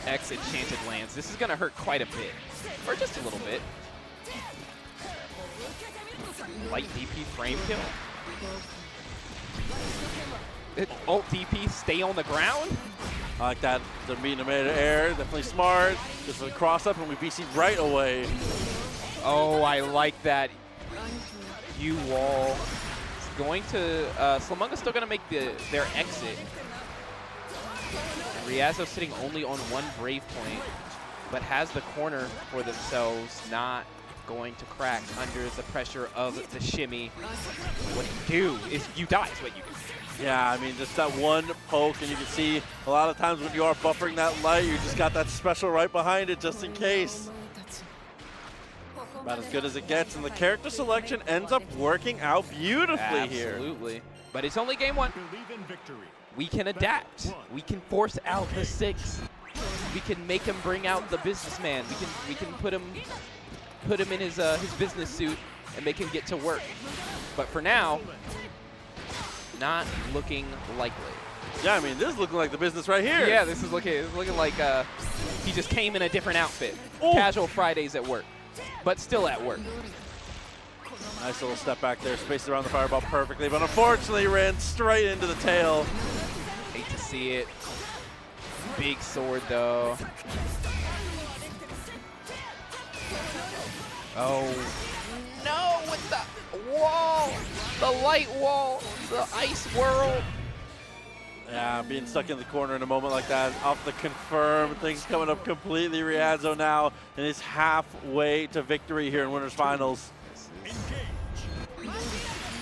EX enchanted lands. This is going to hurt quite a bit, or just a little bit. Light DP frame kill. Ult DP stay on the ground. I like that. The meet in air, definitely smart. Just a cross up and we BC right away. Oh, I like that. U-wall. It's going to, Slamunga's still going to make their exit. Ryazo sitting only on one Brave point, but has the corner for themselves, not going to crack under the pressure of the shimmy. What you do is you die is what you do. Yeah, I mean, just that one poke, and you can see a lot of times when you are buffering that light, you just got that special right behind it just in case. About as good as it gets, and the character selection ends up working out beautifully here. Absolutely. But it's only game 1. Believe in victory. We can adapt. We can force out the 6. We can make him bring out the businessman. We can put him in his business suit and make him get to work. But for now, not looking likely. Yeah, I mean, this is looking like the business right here. Yeah, this is looking like he just came in a different outfit. Ooh. Casual Fridays at work, but still at work. Nice little step back there, spaced around the fireball perfectly, but unfortunately ran straight into the tail. Hate to see it. Big sword though. Oh no, with the wall, the light wall, the ice world. Yeah, being stuck in the corner in a moment like that, off the confirm, things coming up completely. Ryazo now and is halfway to victory here in Winners Finals.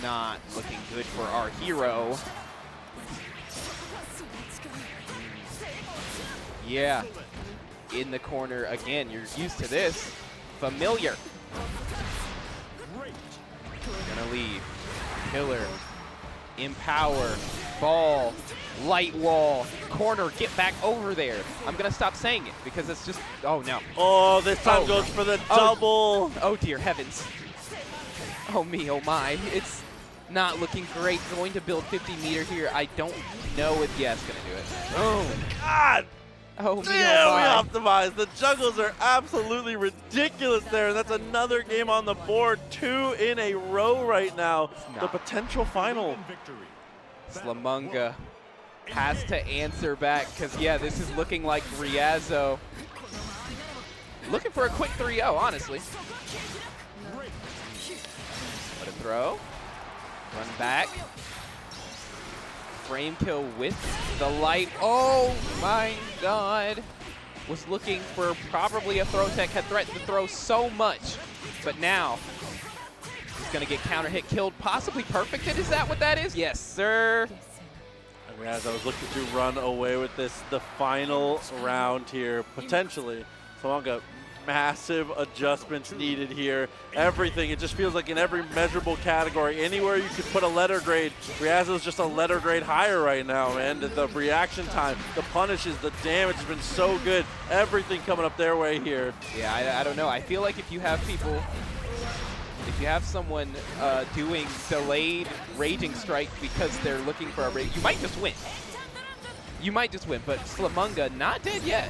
Not looking good for our hero. Yeah, in the corner again. You're used to this. Familiar. Gonna leave. Pillar. Empower. Ball. Light wall. Corner. Get back over there. I'm gonna stop saying it because it's just. Oh no. Oh, this time goes for the double. Oh dear heavens. Oh me, oh my. It's not looking great. Going to build 50 meter here. I don't know if it's gonna do it. Oh God. Oh me, Yeah, oh my. we optimized. The juggles are absolutely ridiculous there, and that's another game on the board. 2 in a row right now. The potential final. Slamunga has to answer back because, yeah, this is looking like Ryazo looking for a quick 3-0, honestly. What a throw. Run back. Frame kill with the light. Oh my God. Was looking for probably a throw tech, had threatened to throw so much, but now he's gonna get counter hit, killed, possibly perfected. Is that what that is? Yes, sir. And Ryazo was looking to run away with this, the final round here, potentially. Slamunga, massive adjustments needed here. Everything, it just feels like in every measurable category, anywhere you could put a letter grade, Ryazo's just a letter grade higher right now, man. The reaction time, the punishes, the damage has been so good. Everything coming up their way here. Yeah, I don't know. I feel like if you have people, if you have someone doing delayed raging strike because they're looking for a rage, you might just win. You might just win, but Slamunga not dead yet.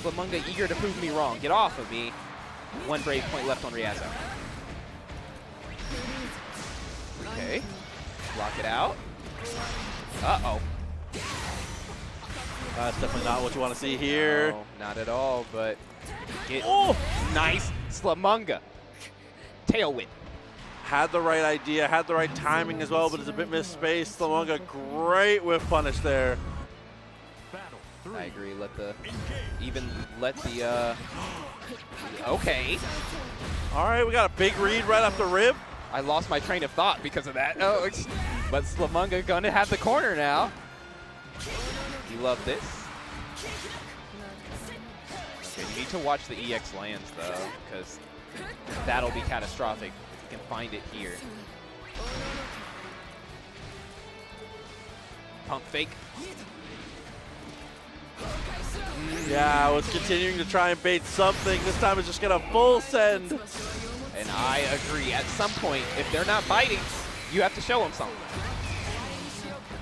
Slamunga eager to prove me wrong. Get off of me. 1 brave point left on Ryazo. Okay. Block it out. Uh-oh. That's definitely not what you want to see here. No, not at all, but get nice. Slamunga. Tail whip. Had the right idea, had the right timing as well, but it's a bit misspaced. Slamunga, great whiff punish there. I agree. Let the okay. All right, we got a big read right off the rib. I lost my train of thought because of that. Oh, but Slamunga gonna have the corner now. You love this. Okay, you need to watch the EX lands though, because that'll be catastrophic if you can find it here. Pump fake. Yeah, I was continuing to try and bait something. This time it's just gonna full send. And I agree. At some point, if they're not biting, you have to show them something.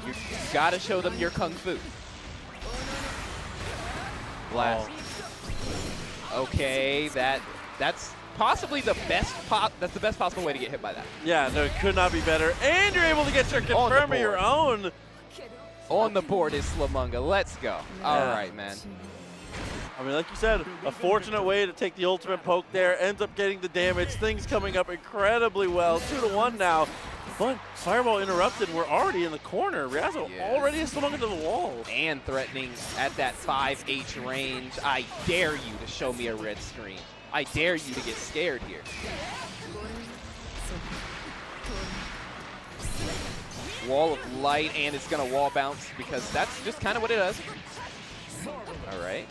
You gotta show them your kung fu. Blast. Oh. Okay, that's possibly the best that's the best possible way to get hit by that. Yeah, no, it could not be better. And you're able to get your confirm of your own. On the board is Slamunga. Let's go. Yeah. All right, man. I mean, like you said, a fortunate way to take the ultimate poke there. Ends up getting the damage. Things coming up incredibly well. 2-1 now. But fireball interrupted. We're already in the corner. Ryazo already has Slamunga to the wall. And threatening at that 5H range. I dare you to show me a red screen. I dare you to get scared here. Wall of light, and it's going to wall bounce because that's just kind of what it does. All right.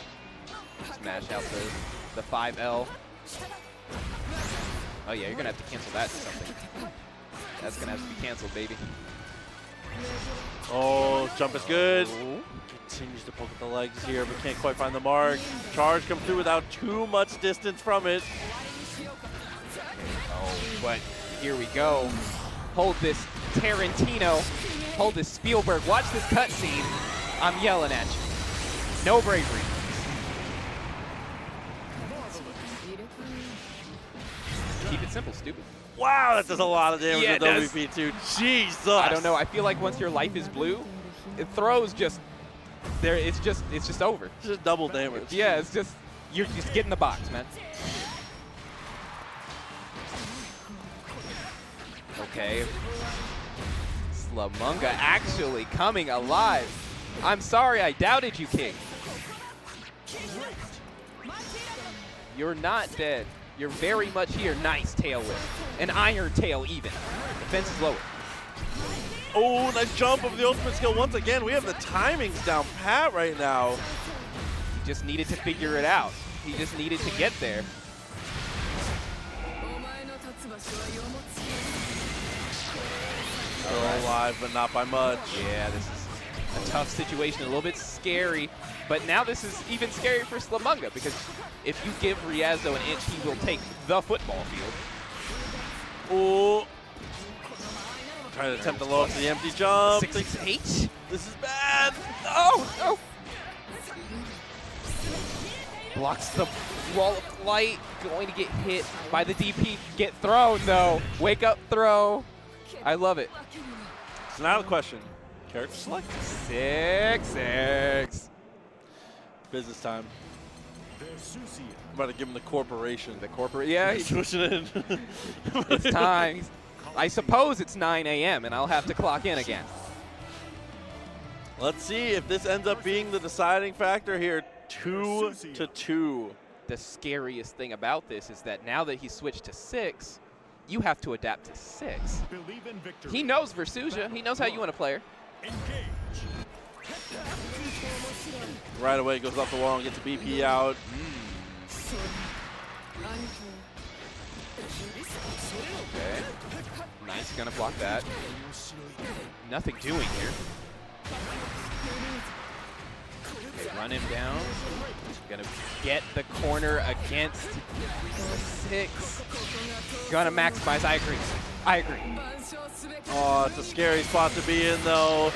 Smash out the 5L. Oh, yeah, you're going to have to cancel that to something. That's going to have to be canceled, baby. Oh, jump is good. Oh. Continues to poke at the legs here, but can't quite find the mark. Charge comes through without too much distance from it. Oh, but here we go. Hold this Tarantino. Hold this Spielberg. Watch this cutscene. I'm yelling at you. No bravery. Keep it simple, stupid. Wow, that does a lot of damage Yeah, with it does. WP2. Jesus. I don't know. I feel like once your life is blue, it throws just there. It's just over. It's just double damage. Yeah, it's just you're just getting the box, man. Okay. Slamunga actually coming alive. I'm sorry I doubted you, King. You're not dead. You're very much here. Nice tail whip. An iron tail even. Defense is lower. Oh, nice jump of the ultimate skill. Once again, we have the timings down pat right now. He just needed to figure it out. He just needed to get there. Still alive, but not by much. Yeah, this is a tough situation, a little bit scary. But now this is even scarier for Slamunga because if you give Ryazo an inch, he will take the football field. Oh. Trying to attempt the low to the empty jump. 6-8? This is bad. Oh, no. Blocks the wall of light. Going to get hit by the DP. Get thrown, though. Wake up throw. I love it. So now the question. Character select? 6-6. Business time. Versusia. I'm about to give him the corporation. The corporate, yeah. He's switching in. It's time. I suppose it's 9 a.m. and I'll have to clock in again. Let's see if this ends up being the deciding factor here. 2-2. The scariest thing about this is that now that he switched to 6, you have to adapt to 6. Believe in victory. He knows Versusia. He knows how you want to play her. Engage. Right away goes off the wall and gets a BP out. Okay. Nice, gonna block that. Nothing doing here. Okay, run him down. Gonna get the corner against 6. Gonna maximize, I agree. I agree. Oh, it's a scary spot to be in, though.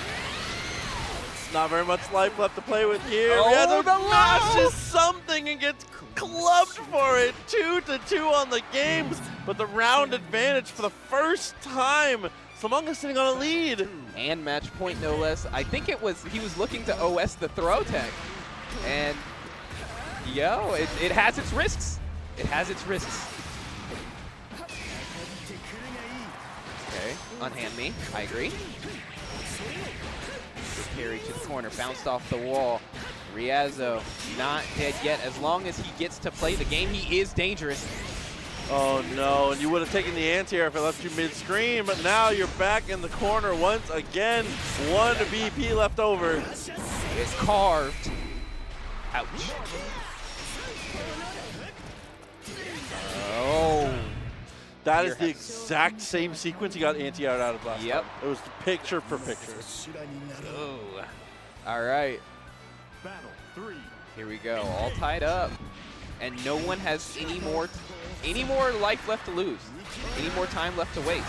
Not very much life left to play with here. Oh, Ryazo the low! mashes something and gets clubbed for it. 2-2 on the games, but the round advantage for the first time. Slamunga sitting on a lead. And match point, no less. I think it was, he was looking to OS the throw tech. And, yo, it has its risks. It has its risks. Okay, unhand me. I agree. Good carry to the corner, bounced off the wall. Ryazo not dead yet. As long as he gets to play the game, he is dangerous. Oh no, and you would have taken the anti-air if it left you mid-screen, but now you're back in the corner once again. 1 BP left over. It's carved. Ouch. Oh. That is the exact same sequence he got anti-air out of last time. It was picture per picture. Oh. All right. Battle 3. Here we go. All tied up. And no one has any more life left to lose. Any more time left to waste.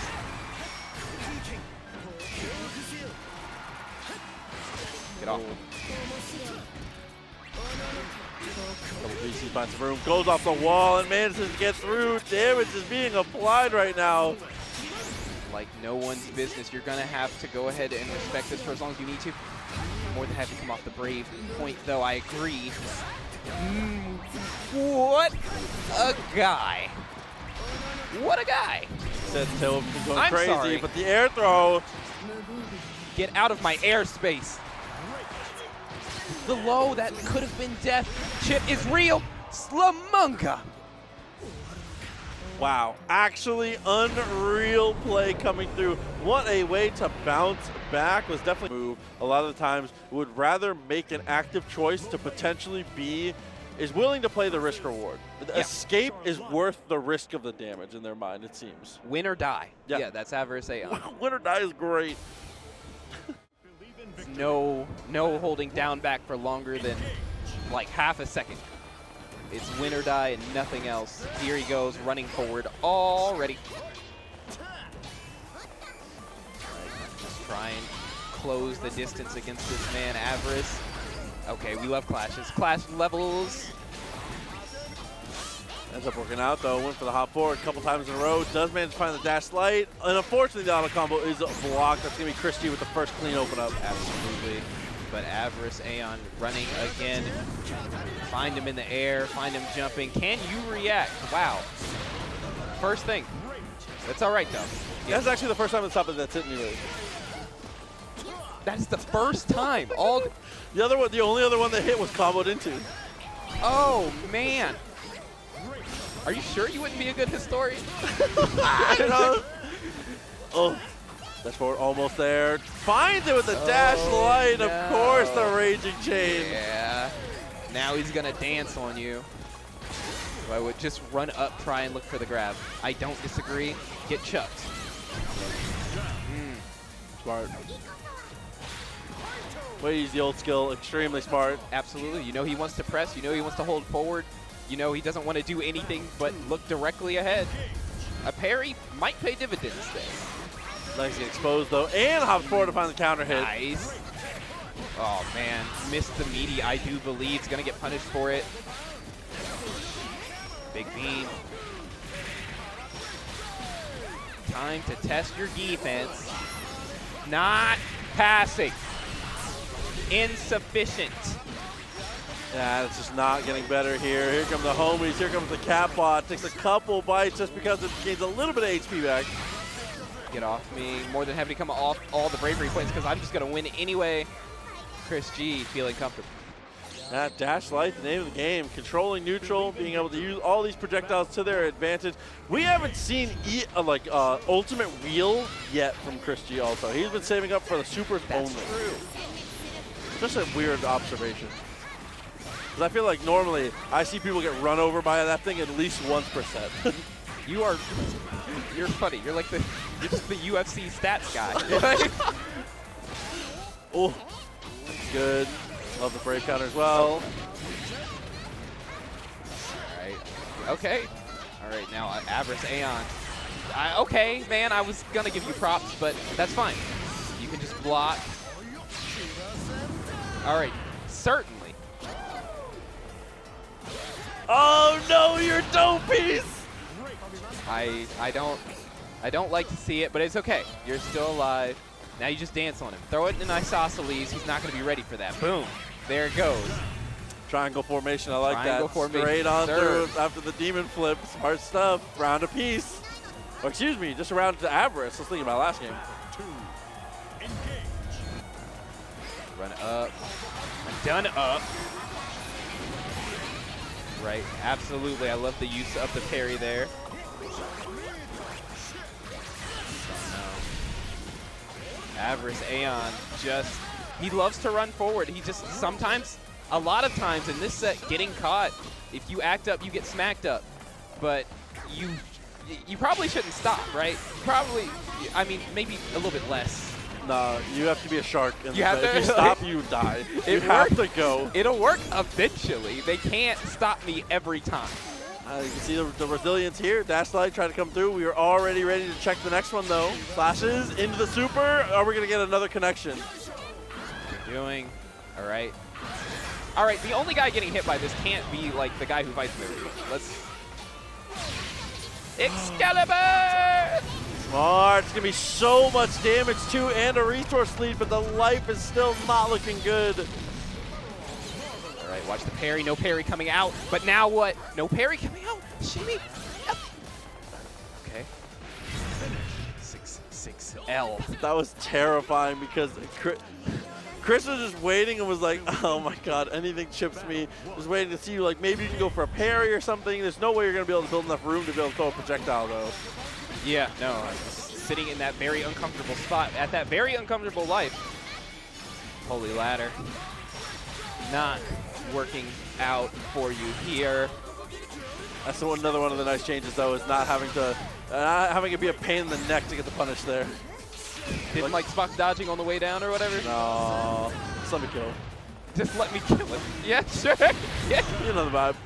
Get off. Double BC finds some room, goes off the wall and manages to get through. Damage is being applied right now. Like no one's business. You're gonna have to go ahead and respect this for as long as you need to. More than happy to come off the brave point, though. I agree. What a guy! What a guy! Said Tail was going I'm crazy, sorry. but the air throw. Get out of my airspace. The low that could have been death. Chip is real. Slamunga. Wow, actually unreal play coming through. What a way to bounce back. Was definitely move. A lot of the times would rather make an active choice to potentially is willing to play the risk reward. Yeah. Escape is worth the risk of the damage in their mind, it seems. Win or die. Yeah. That's Avarice Aeon. Win or die is great. no holding down back for longer than like half a second. It's win or die and nothing else. Here he goes, running forward already. Just try and close the distance against this man, Avarice. Okay, we love clashes. Clash levels. Ends up working out though, went for the hop forward a couple times in a row, does manage to find the dash light, and unfortunately the auto combo is blocked. That's going to be ChrisG with the first clean open up. Absolutely. But Avarice, Aeon running again. Find him in the air, find him jumping. Can you react? Wow. First thing. That's all right though. That's actually the first time it's happened that's hit me really. That's the first time. The other one, the only other one that hit was comboed into. Oh man. Are you sure you wouldn't be a good historian? You know? Oh, dash forward, almost there. Finds it with the dash light, no. of course, the raging chain. Yeah. Now he's gonna dance on you. So I would just run up, try and look for the grab. I don't disagree. Get chucked. Smart. Way to use the old skill, extremely smart. Absolutely. You know he wants to press. You know he wants to hold forward. You know he doesn't want to do anything but look directly ahead. A parry might pay dividends there. Legs get exposed though, and hops forward to find the counter hit. Nice. Oh man, missed the meaty, I do believe. He's gonna get punished for it. Big beam. Time to test your defense. Not passing. Insufficient. Yeah, it's just not getting better here. Here come the homies. Here comes the Catbot. Takes a couple bites just because it gains a little bit of HP back. Get off me. More than happy to come off all the bravery points because I'm just going to win anyway. ChrisG feeling comfortable. That dash light, the name of the game. Controlling neutral, being able to use all these projectiles to their advantage. We haven't seen ultimate wheel yet from ChrisG also. He's been saving up for the supers only. That's true. Just a weird observation. Because I feel like normally I see people get run over by that thing at least once per set. You're funny. You're just the UFC stats guy. Oh, good. Love the brave counter as well. All right. Okay. All right. Now Avarice, Aeon. Okay, man. I was gonna give you props, but that's fine. You can just block. All right. Certainly. Oh no, you're dope piece! I don't like to see it, but it's okay. You're still alive. Now you just dance on him. Throw it in an isosceles. He's not going to be ready for that. Boom. There it goes. Triangle formation, I like Triangle that. formation, Straight on sir. through after the demon flip. Smart stuff. Round a piece. Or excuse me, just a round to Avarice. I was thinking about last game. Run up. Done up. Right, absolutely. I love the use of the parry there. Avarice, Aeon, he loves to run forward. He just sometimes, a lot of times in this set, getting caught, if you act up, you get smacked up. But you probably shouldn't stop, right? Probably, I mean, maybe a little bit less. No, you have to be a shark. You have to, if you stop, you die. You have to go. It'll work eventually. They can't stop me every time. You can see the resilience here. Dash slide trying to come through. We are already ready to check the next one, though. Flashes into the super. Are we going to get another connection? Good doing. All right. All right, the only guy getting hit by this can't be, like, the guy who fights me. Let's... Excalibur! Smart. It's going to be so much damage, too, and a resource lead, but the life is still not looking good. All right, watch the parry. No parry coming out. But now what? No parry coming out. Shimmy. Yep. Okay. 6-6-L. That was terrifying because Chris was just waiting and was like, oh my god, anything chips me. Just waiting to see, like, maybe you can go for a parry or something. There's no way you're going to be able to build enough room to be able to throw a projectile, though. Yeah, no, I'm sitting in that very uncomfortable spot at that very uncomfortable life. Holy ladder. Not working out for you here. That's another one of the nice changes, though, is not having to, having it be a pain in the neck to get the punish there. Didn't like Spock dodging on the way down or whatever? No. Just let me kill. Just let me kill him. Yeah, sure. Yeah. You know the vibe.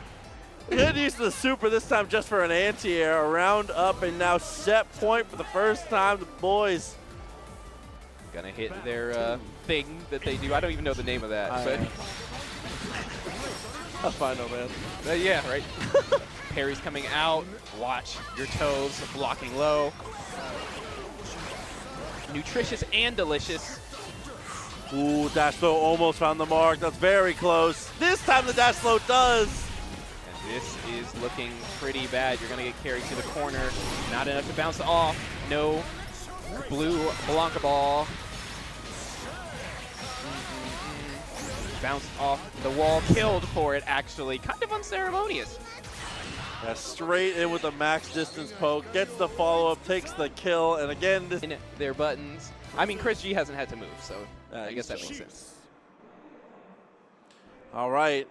Good use of the super this time just for an anti-air. A round up and now set point for the first time. The boys Gonna hit their thing that they do. I don't even know the name of that. But I'll find out, man. yeah, right. Parry's coming out. Watch your toes blocking low. Nutritious and delicious. Ooh, dash throw almost found the mark. That's very close. This time the dash throw does. And this is looking pretty bad. You're going to get carried to the corner. Not enough to bounce off. No blue Blanca ball. Bounced off the wall. Killed for it, actually. Kind of unceremonious. Yeah, straight in with the max distance poke. Gets the follow-up, takes the kill. And again, this... In their buttons. I mean, ChrisG hasn't had to move, so I guess that makes sense. All right.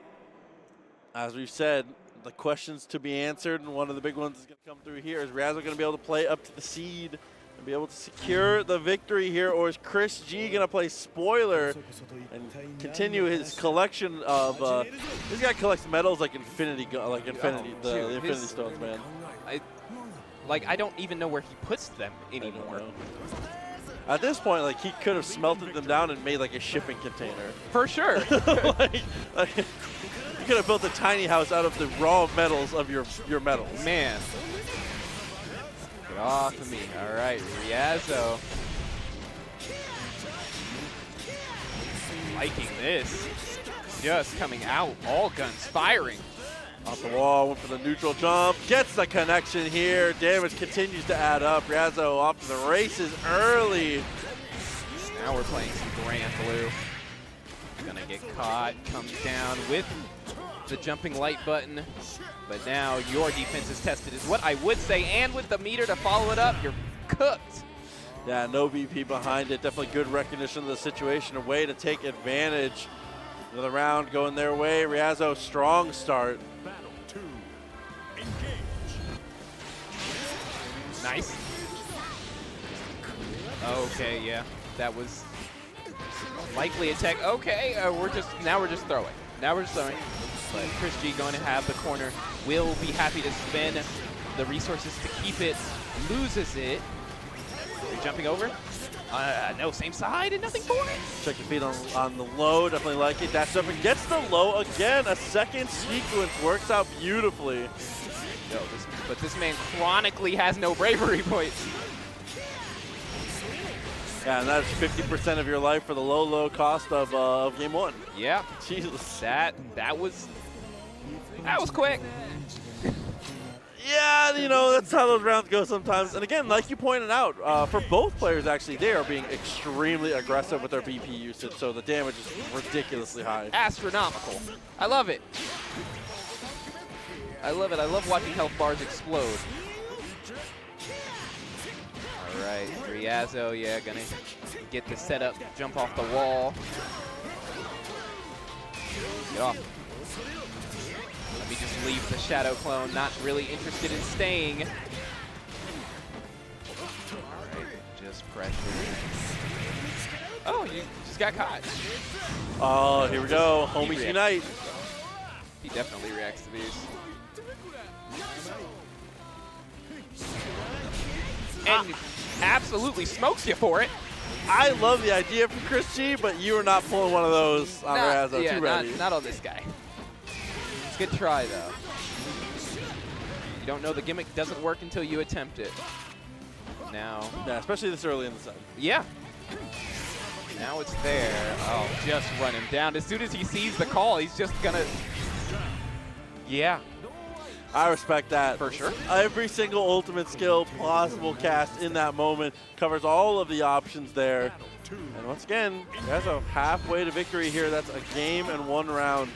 As we've said, the questions to be answered, and one of the big ones is going to come through here. Is Ryazo going to be able to play up to the seed and be able to secure the victory here, or is ChrisG going to play spoiler and continue his collection of? This guy collects medals like Infinity, the Infinity Stones, man. I don't even know where he puts them anymore. At this point, like, he could have smelted them down and made like a shipping container. For sure. like, you could have built a tiny house out of the raw metals of your metals. Man. Get off of me. All right, Ryazo. Liking this. Just coming out. All guns firing. Off the wall, went for the neutral jump. Gets the connection here. Damage continues to add up. Ryazo off to the races early. Now we're playing some Granblue. Gonna get caught. Comes down with the jumping light button. But now your defense is tested is what I would say. And with the meter to follow it up, you're cooked. Yeah, no VP behind it. Definitely good recognition of the situation. A way to take advantage. Another round going their way. Ryazo, strong start. Battle 2. Engage. Nice. Okay, yeah. That was likely a tech. Okay, now we're just throwing. Now we're just throwing. But ChrisG going to have the corner. Will be happy to spend the resources to keep it. Loses it. Are you jumping over? No, same side and nothing for it. Check your feet on the low, definitely like it. Dash up and gets the low again. A second sequence works out beautifully. No, but this man chronically has no bravery points. Yeah, and that's 50% of your life for the low cost of game one. Yeah. Jesus. That was quick. Yeah, you know, that's how those rounds go sometimes. And again, like you pointed out, for both players, actually, they are being extremely aggressive with their BP usage, so the damage is ridiculously high. Astronomical. I love it. I love it. I love watching health bars explode. All right, Ryazo, yeah, gonna get the setup, jump off the wall. Get off. Let me just leave the Shadow Clone, not really interested in staying. All right, just pressure. Oh, you just got caught. Oh, here we go. Homies unite. He definitely reacts to these. And absolutely smokes you for it. I love the idea from ChrisG, but you are not pulling one of those on Ryazo. Yeah, Too ready. not on this guy. Good try, though. You don't know the gimmick doesn't work until you attempt it. Now. Yeah, especially this early in the set. Yeah. Now it's there. Oh, just run him down. As soon as he sees the call, he's just gonna. Yeah. I respect that. For sure. Every single ultimate skill possible cast in that moment covers all of the options there. And once again, Ryazo halfway to victory here. That's a game and one round.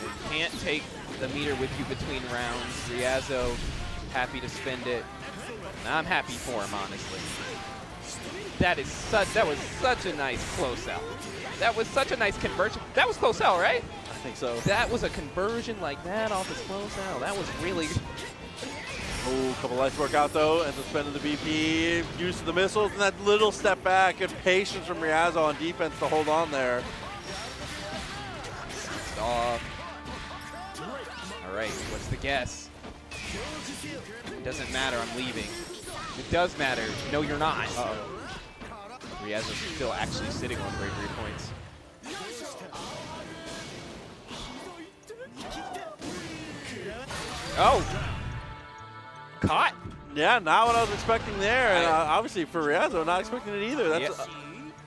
You can't take the meter with you between rounds. Ryazo, happy to spend it. And I'm happy for him, honestly. That was such a nice close out. That was such a nice conversion. That was close out, right? I think so. That was a conversion like that off his close out. That was really Oh, couple lights work out though, ends up spending the BP, use of the missiles, and that little step back, and patience from Ryazo on defense to hold on there. Off. All right, what's the guess? It doesn't matter, I'm leaving. It does matter. No, you're not. Uh-oh. Ryazo's still actually sitting on bravery points. Oh! Caught? Yeah, not what I was expecting there. And obviously for Ryazo, not expecting it either. That's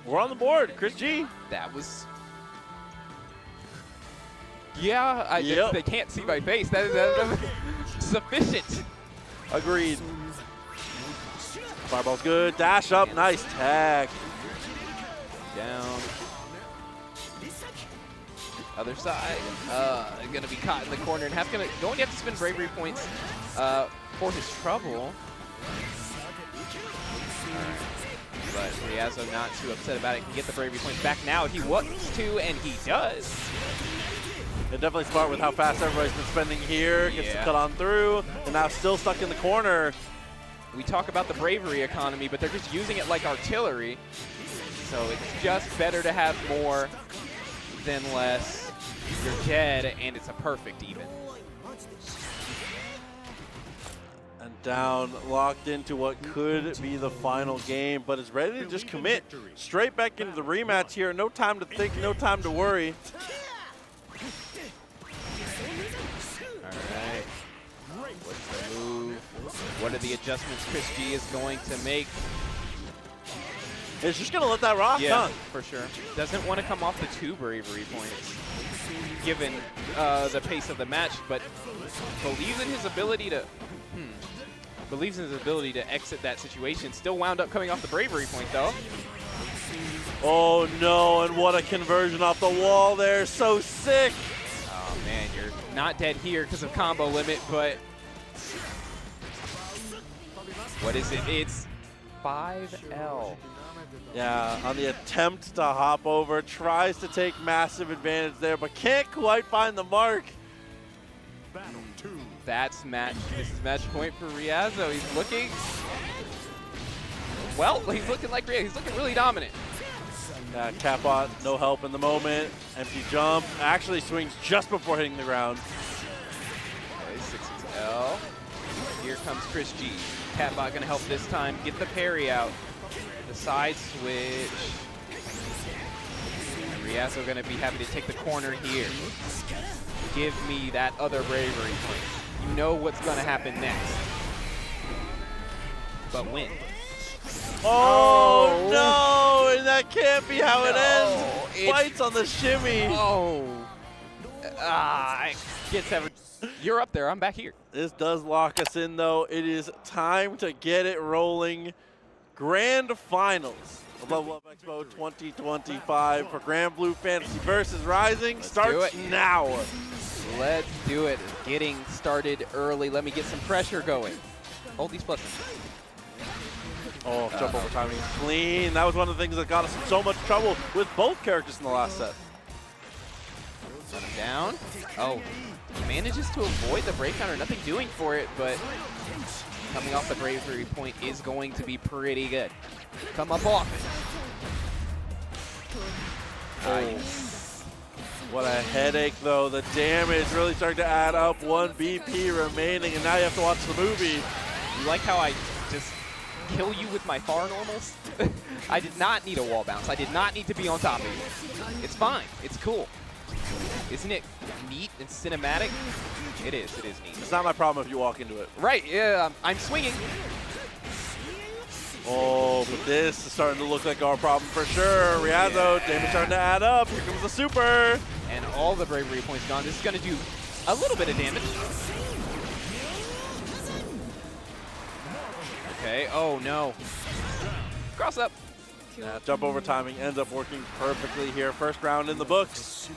we're on the board. GBVSR. That was... Yeah, they can't see my face. That is sufficient. Agreed. Fireball's good. Dash up. Nice tag. Down. Other side. Going to be caught in the corner and going to have to spend bravery points for his trouble. But Ryazo not too upset about it. Can get the bravery points back now if he wants to, and he does. Yeah, definitely smart with how fast everybody's been spending here. Gets to cut on through, and now still stuck in the corner. We talk about the bravery economy, but they're just using it like artillery. So it's just better to have more than less. You're dead, and it's a perfect even. And down, locked into what could be the final game, but is ready to just commit straight back into the rematch here. No time to think, no time to worry. Alright. What's the move? What are the adjustments GBVSR is going to make? It's just going to let that rock, yeah, huh? For sure. Doesn't want to come off the 2 bravery points, given the pace of the match, but believes in his ability to exit that situation. Still wound up coming off the bravery point, though. Oh, no, and what a conversion off the wall there. So sick. Oh, man, you're not dead here because of combo limit, but what is it? It's 5L. Yeah, on the attempt to hop over, tries to take massive advantage there, but can't quite find the mark. That's match. This is match point for Ryazo. He's looking, well, he's looking like Ryazo. He's looking really dominant. Capot, no help in the moment. Empty jump, actually swings just before hitting the ground. Okay, 6L. Here comes GBVSR. Capot gonna help this time. Get the parry out. The side switch. And Ryazo gonna be happy to take the corner here. Give me that other bravery point. You know what's gonna happen next. But win. Oh, no, and that can't be how it ends. Fights on the shimmy. Oh. Gets every. You're up there, I'm back here. This does lock us in, though. It is time to get it rolling. Grand Finals of Level Up Expo 2025 for Granblue Fantasy versus Rising starts now. Let's do it. Getting started early. Let me get some pressure going. Hold these buttons. Oh, jump over timing is clean. That was one of the things that got us in so much trouble with both characters in the last set. Let him down. Oh, he manages to avoid the break counter. Nothing doing for it, but coming off the bravery point is going to be pretty good. Come up off it. Nice. What a headache, though. The damage really starting to add up. 1 BP remaining, and now you have to watch the movie. You like how I just kill you with my far normals? I did not need a wall bounce. I did not need to be on top of you. It's fine. It's cool. Isn't it neat and cinematic? It is neat. It's not my problem if you walk into it. Right, yeah, I'm swinging. Oh, but this is starting to look like our problem for sure. Ryazo, damage starting to add up. Here comes the super. And all the bravery points gone. This is going to do a little bit of damage. Okay, oh no. Cross up. Yeah, jump over timing ends up working perfectly here. First round in the books.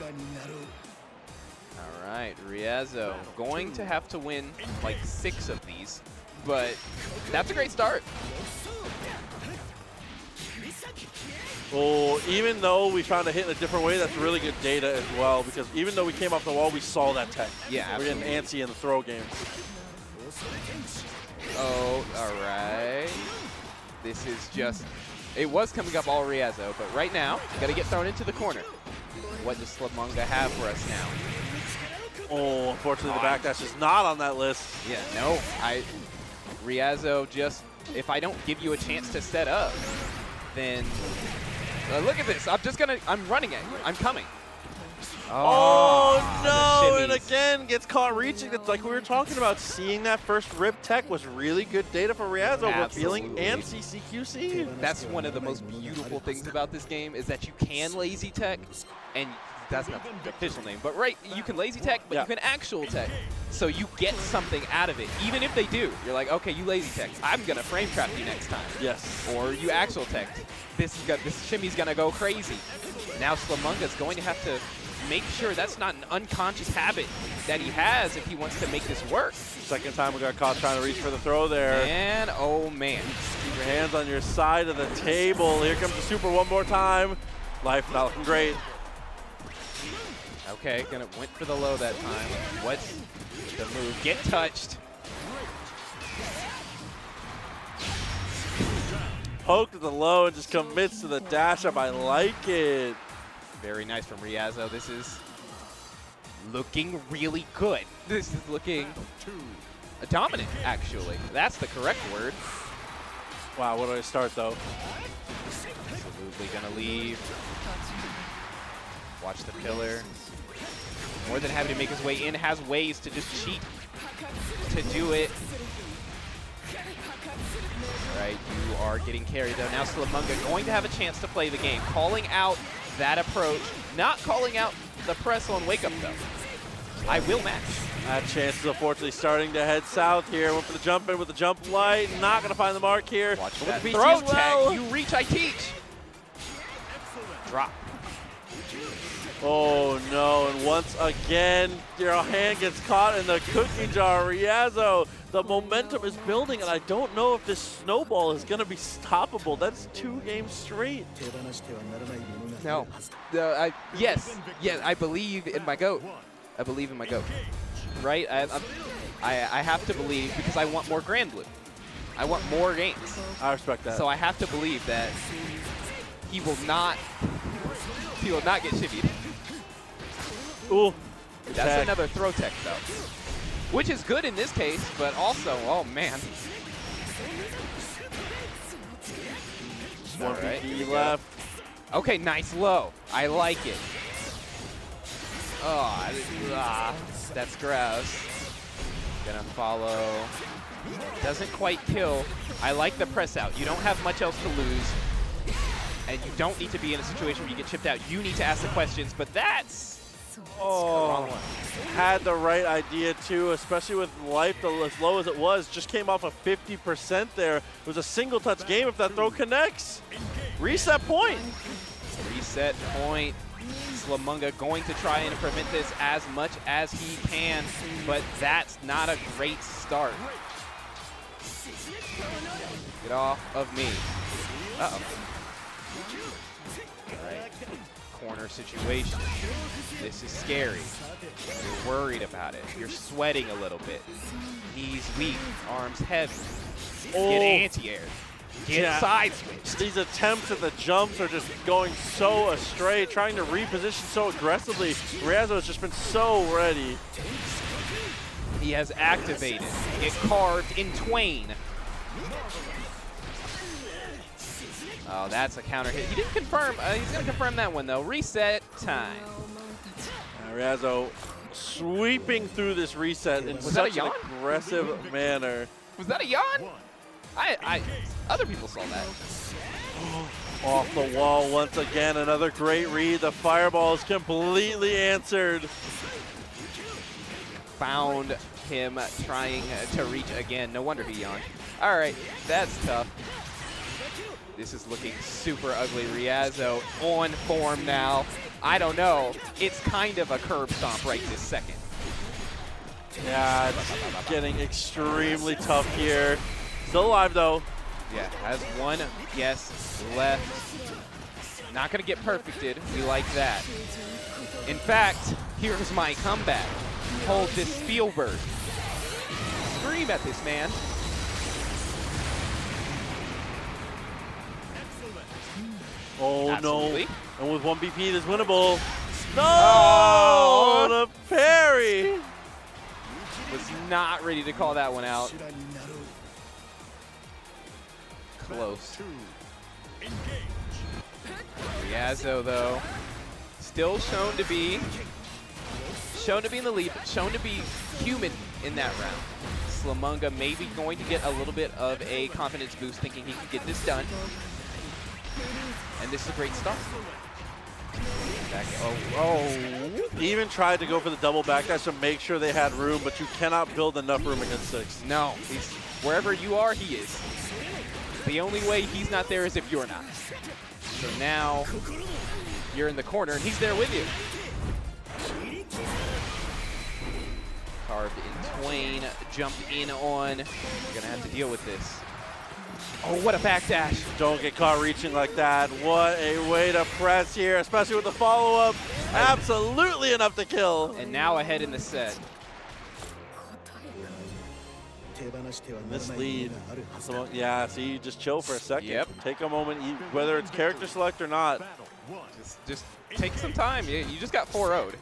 All right, Ryazo going to have to win like 6 of these, but that's a great start. Oh, even though we found a hit in a different way, that's really good data as well, because even though we came off the wall, we saw that tech. Yeah, we're getting antsy in the throw game. Oh, all right. This is just, it was coming up all Ryazo, but right now, got to get thrown into the corner. What does Slamunga have for us now? Oh, unfortunately, the backdash is not on that list. Yeah, no. Ryazo just, if I don't give you a chance to set up, then look at this. I'm running it. I'm coming. Oh, no, the and shimmies. again gets caught reaching. It's like we were talking about. Seeing that first rip tech was really good data for Ryazo, revealing and CCQC. That's one of the most beautiful things about this game is that you can lazy tech, and that's not the official name, but right, you can lazy tech, but you can actual tech. So you get something out of it, even if they do. You're like, okay, you lazy tech. I'm going to frame trap you next time. Yes. Or you actual tech. This shimmy's going to go crazy. Now Slamunga's going to have to make sure that's not an unconscious habit that he has if he wants to make this work. Second time we got caught trying to reach for the throw there. And, oh man. Keep your hands on your side of the table. Here comes the super one more time. Life not looking great. Okay, went for the low that time. What's the move? Get touched. Poked at the low and just commits to the dash up. I like it. Very nice from Ryazo. This is looking really good. This is looking dominant, actually. That's the correct word. Wow, where do I start, though? Absolutely gonna leave. Watch the pillar. More than happy to make his way in. Has ways to just cheat to do it. All right, you are getting carried, though. Now Slamunga going to have a chance to play the game. Calling out that approach. Not calling out the press on wake up, though. I will match. That chance is unfortunately starting to head south here. Went for the jump in with the jump light. Not going to find the mark here. Watch With that the BT throw as well. tech. You reach, I teach. Drop. Oh no, and once again, your hand gets caught in the cookie jar. Ryazo, the momentum is building, and I don't know if this snowball is going to be stoppable. That's 2 games straight. No. Yes, I believe in my GOAT. I believe in my GOAT. Right? I have to believe because I want more Granblue. I want more games. I respect that. So I have to believe that he will not get shivvied. Ooh. That's another throw tech, though. Which is good in this case, but also, oh man. One BT left. Okay, nice low. I like it. Oh, that's gross. Gonna follow. Doesn't quite kill. I like the press out. You don't have much else to lose. And you don't need to be in a situation where you get chipped out. You need to ask the questions, but that's Oh, had the right idea too, especially with life as low as it was. Just came off of 50% there. It was a single touch game if that throw connects. Reset point. Reset point. Slamunga going to try and prevent this as much as he can, but that's not a great start. Get off of me. Uh-oh. All right. Corner situation. This is scary. You're worried about it. You're sweating a little bit. Knees weak, arms heavy. Get anti-aired. Get side switched. These attempts at the jumps are just going so astray, trying to reposition so aggressively. Ryazo has just been so ready. He has activated. Get carved in twain. Oh, that's a counter hit. He didn't confirm. He's going to confirm that one, though. Reset time. Ryazo sweeping through this reset in such an aggressive manner. Was that a yawn? Other people saw that. Off the wall once again. Another great read. The fireball is completely answered. Found him trying to reach again. No wonder he yawned. All right, that's tough. This is looking super ugly. Ryazo on form now. I don't know. It's kind of a curb stomp right this second. Yeah, it's getting extremely tough here. Still alive, though. Yeah, has one guess left. Not going to get perfected. We like that. In fact, here's my comeback. Hold this Spielberg. Scream at this man. Oh, Absolutely. no. And with 1 BP, it is winnable. No! Oh! The parry! Was not ready to call that one out. Close. Ryazo, though, still shown to be in the lead, but shown to be human in that round. Slamunga maybe going to get a little bit of a confidence boost, thinking he can get this done. And this is a great start. He even tried to go for the double backdash to make sure they had room, but you cannot build enough room against 6. No, wherever you are, he is. The only way he's not there is if you're not. So now you're in the corner and he's there with you. Carved in twain, jumped in on. You're gonna have to deal with this. Oh, what a backdash. Don't get caught reaching like that. What a way to press here, especially with the follow-up. Absolutely enough to kill. And now ahead in the set. This lead, so, yeah, see, just chill for a second. Yep. Take a moment, whether it's character select or not. Just take some time. You just got 4-0'd.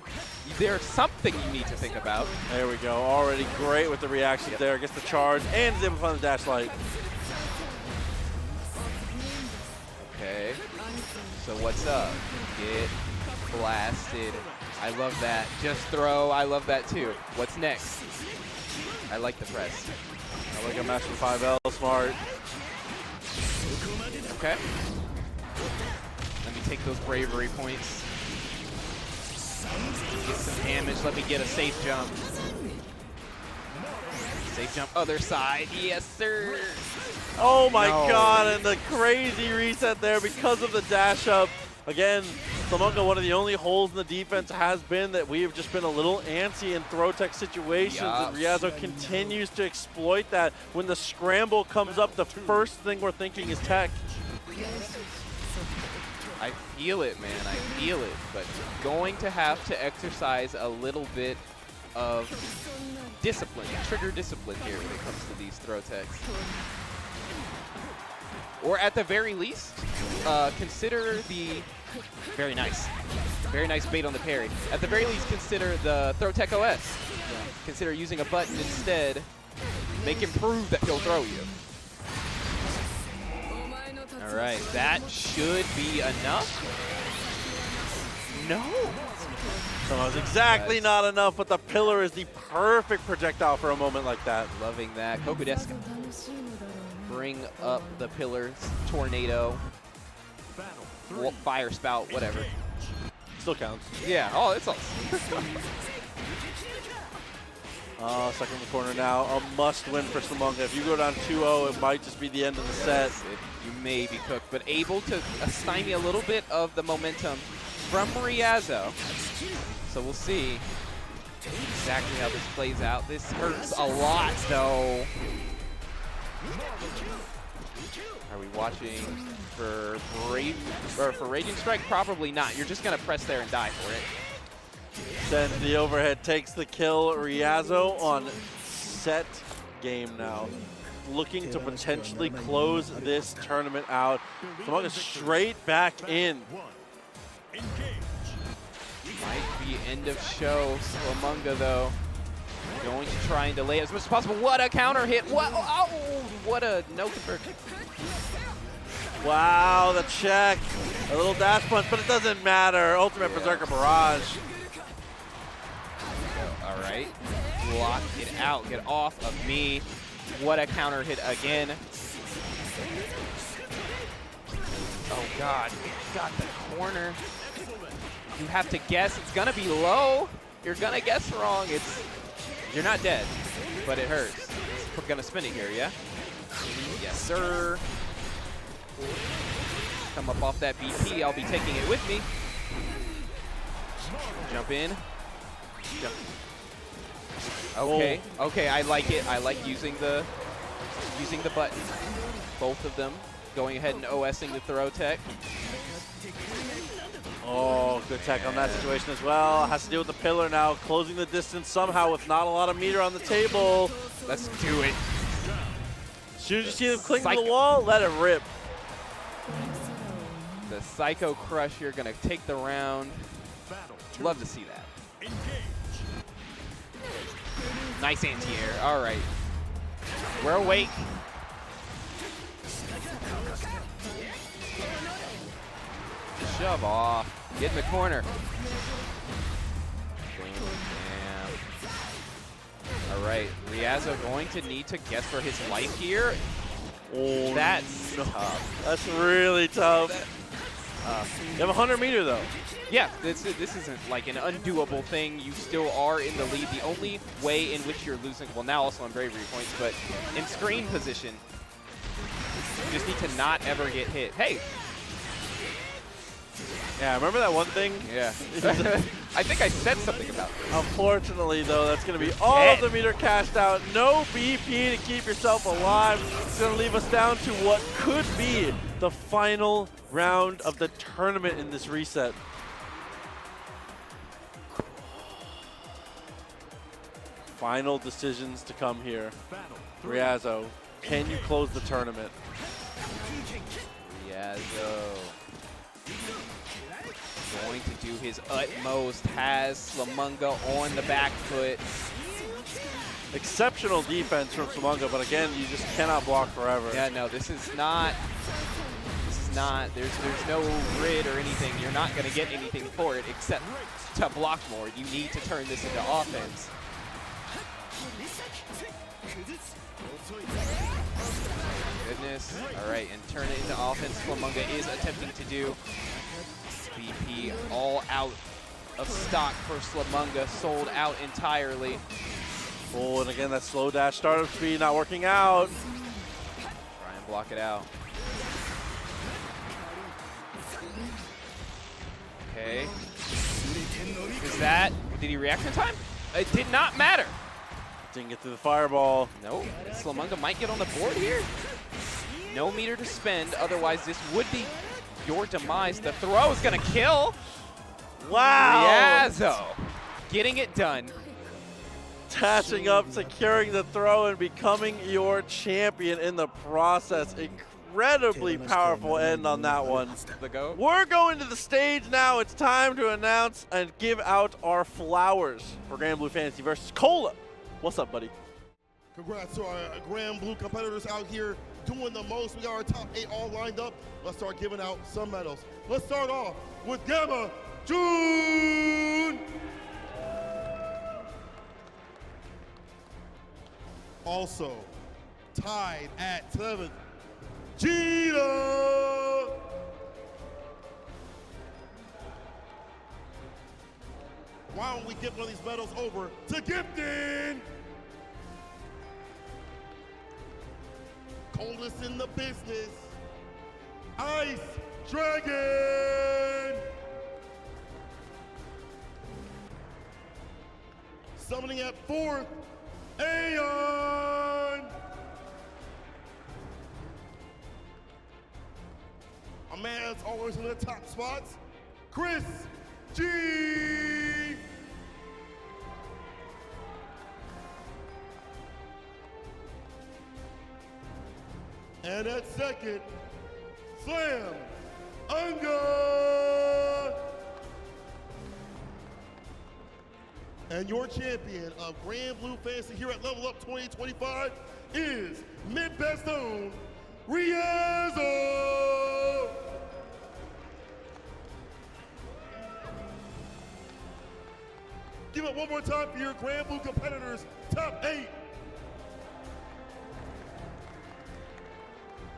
There's something you need to think about. There we go. Already great with the reactions there. Gets the charge and is able to find the dash light. Okay. So what's up? Get blasted. I love that. Just throw. I love that too. What's next? I like the press. I like a match from 5L. Smart. Okay. Let me take those bravery points. Get some damage. Let me get a safe jump. Safe jump other side. Yes, sir. Oh my God, and the crazy reset there because of the dash up. Again, Slamunga, one of the only holes in the defense has been that we have just been a little antsy in throw tech situations, and Ryazo continues to exploit that. When the scramble comes up, the first thing we're thinking is tech. I feel it, man. I feel it. But going to have to exercise a little bit of discipline, trigger discipline here when it comes to these throw techs. Or at the very least, consider the very nice bait on the parry. At the very least, consider the throw tech OS. Yeah. Consider using a button instead. Make him prove that he'll throw you. All right, that should be enough. No. So it was exactly not enough, but the pillar is the perfect projectile for a moment like that. Loving that. Kokudeska. Bring up the pillars, tornado, fire spout, whatever. Still counts. Yeah, oh, it's all. Stuck in the corner now. A must win for Slamunga. If you go down 2-0, it might just be the end of the set. You may be cooked, but able to stymie a little bit of the momentum from Ryazo. So we'll see exactly how this plays out. This hurts a lot, though. Are we watching for Raging Strike? Probably not. You're just gonna press there and die for it. Sends the overhead, takes the kill. Ryazo on set game now. Looking to potentially close this tournament out. Slamunga straight back in. Might be end of show. Slamunga, though, going to try and delay it as much as possible. What a counter hit. What, oh, what a no conversion. Wow, the check. A little dash punch, but it doesn't matter. Ultimate Berserker Barrage. All right. Block it out. Get off of me. What a counter hit again. Oh, God. Got the corner. You have to guess. It's going to be low. You're going to guess wrong. You're not dead, but it hurts. We're going to spin it here, yeah? Yes, sir. Come up off that BP. I'll be taking it with me. Jump in. Jump. Okay, okay, I like it. I like using the button. Both of them going ahead and OSing the throw tech. Oh, good tech on that situation as well. Has to deal with the pillar now, closing the distance somehow with not a lot of meter on the table. Let's do it. As soon as you see them cling to the wall, let it rip. The Psycho Crush here going to take the round. Battle 2. Love to see that. Engage. Nice anti-air. All right. We're awake. Shove off. Get in the corner. Damn. All right. Ryazo going to need to guess for his life here. Oh, That's no. tough. That's really tough. You have a 100-meter, though. Yeah, this isn't like an undoable thing. You still are in the lead. The only way in which you're losing, well, now also on bravery points, but in screen position, you just need to not ever get hit. Hey. Yeah, remember that one thing? Yeah. I think I said something about this. Unfortunately, though, that's going to be all of the meter cashed out. No BP to keep yourself alive. It's going to leave us down to what could be the final round of the tournament in this reset. Final decisions to come here. Ryazo, can you close the tournament? Ryazo going to do his utmost, has Slamunga on the back foot. Exceptional defense from Slamunga, but again, you just cannot block forever. Yeah, no, this is not, there's no grid or anything. You're not going to get anything for it except to block more. You need to turn this into offense. Goodness. All right, and turn it into offense. Slamunga is attempting to do. BP all out of stock for Slamunga, sold out entirely. Oh, and again, that slow dash startup speed not working out. Try and block it out. Okay. Is that, did he react in time? It did not matter. Didn't get through the fireball. Nope. Slamunga might get on the board here. No meter to spend, otherwise this would be your demise. The throw is going to kill. Wow. Ryazo getting it done. Attaching up, securing the throw, and becoming your champion in the process. Incredibly powerful end on that one. The go. We're going to the stage now. It's time to announce and give out our flowers for Granblue Fantasy versus Cola. What's up, buddy? Congrats to our Granblue competitors out here doing the most. We got our top 8 all lined up. Let's start giving out some medals. Let's start off with GammaJun. Also, tied at 7th, Djeeta. Why don't we give one of these medals over to Giften? Coldest in the business, Ice Dragon. Summoning at 4th, Aeon. A man that's always in the top spots, GBVSR. And at 2nd, Slamunga. And your champion of Granblue Fantasy here at Level Up 2025 is mid-best own Ryazo. Give it one more time for your Granblue competitors, top 8.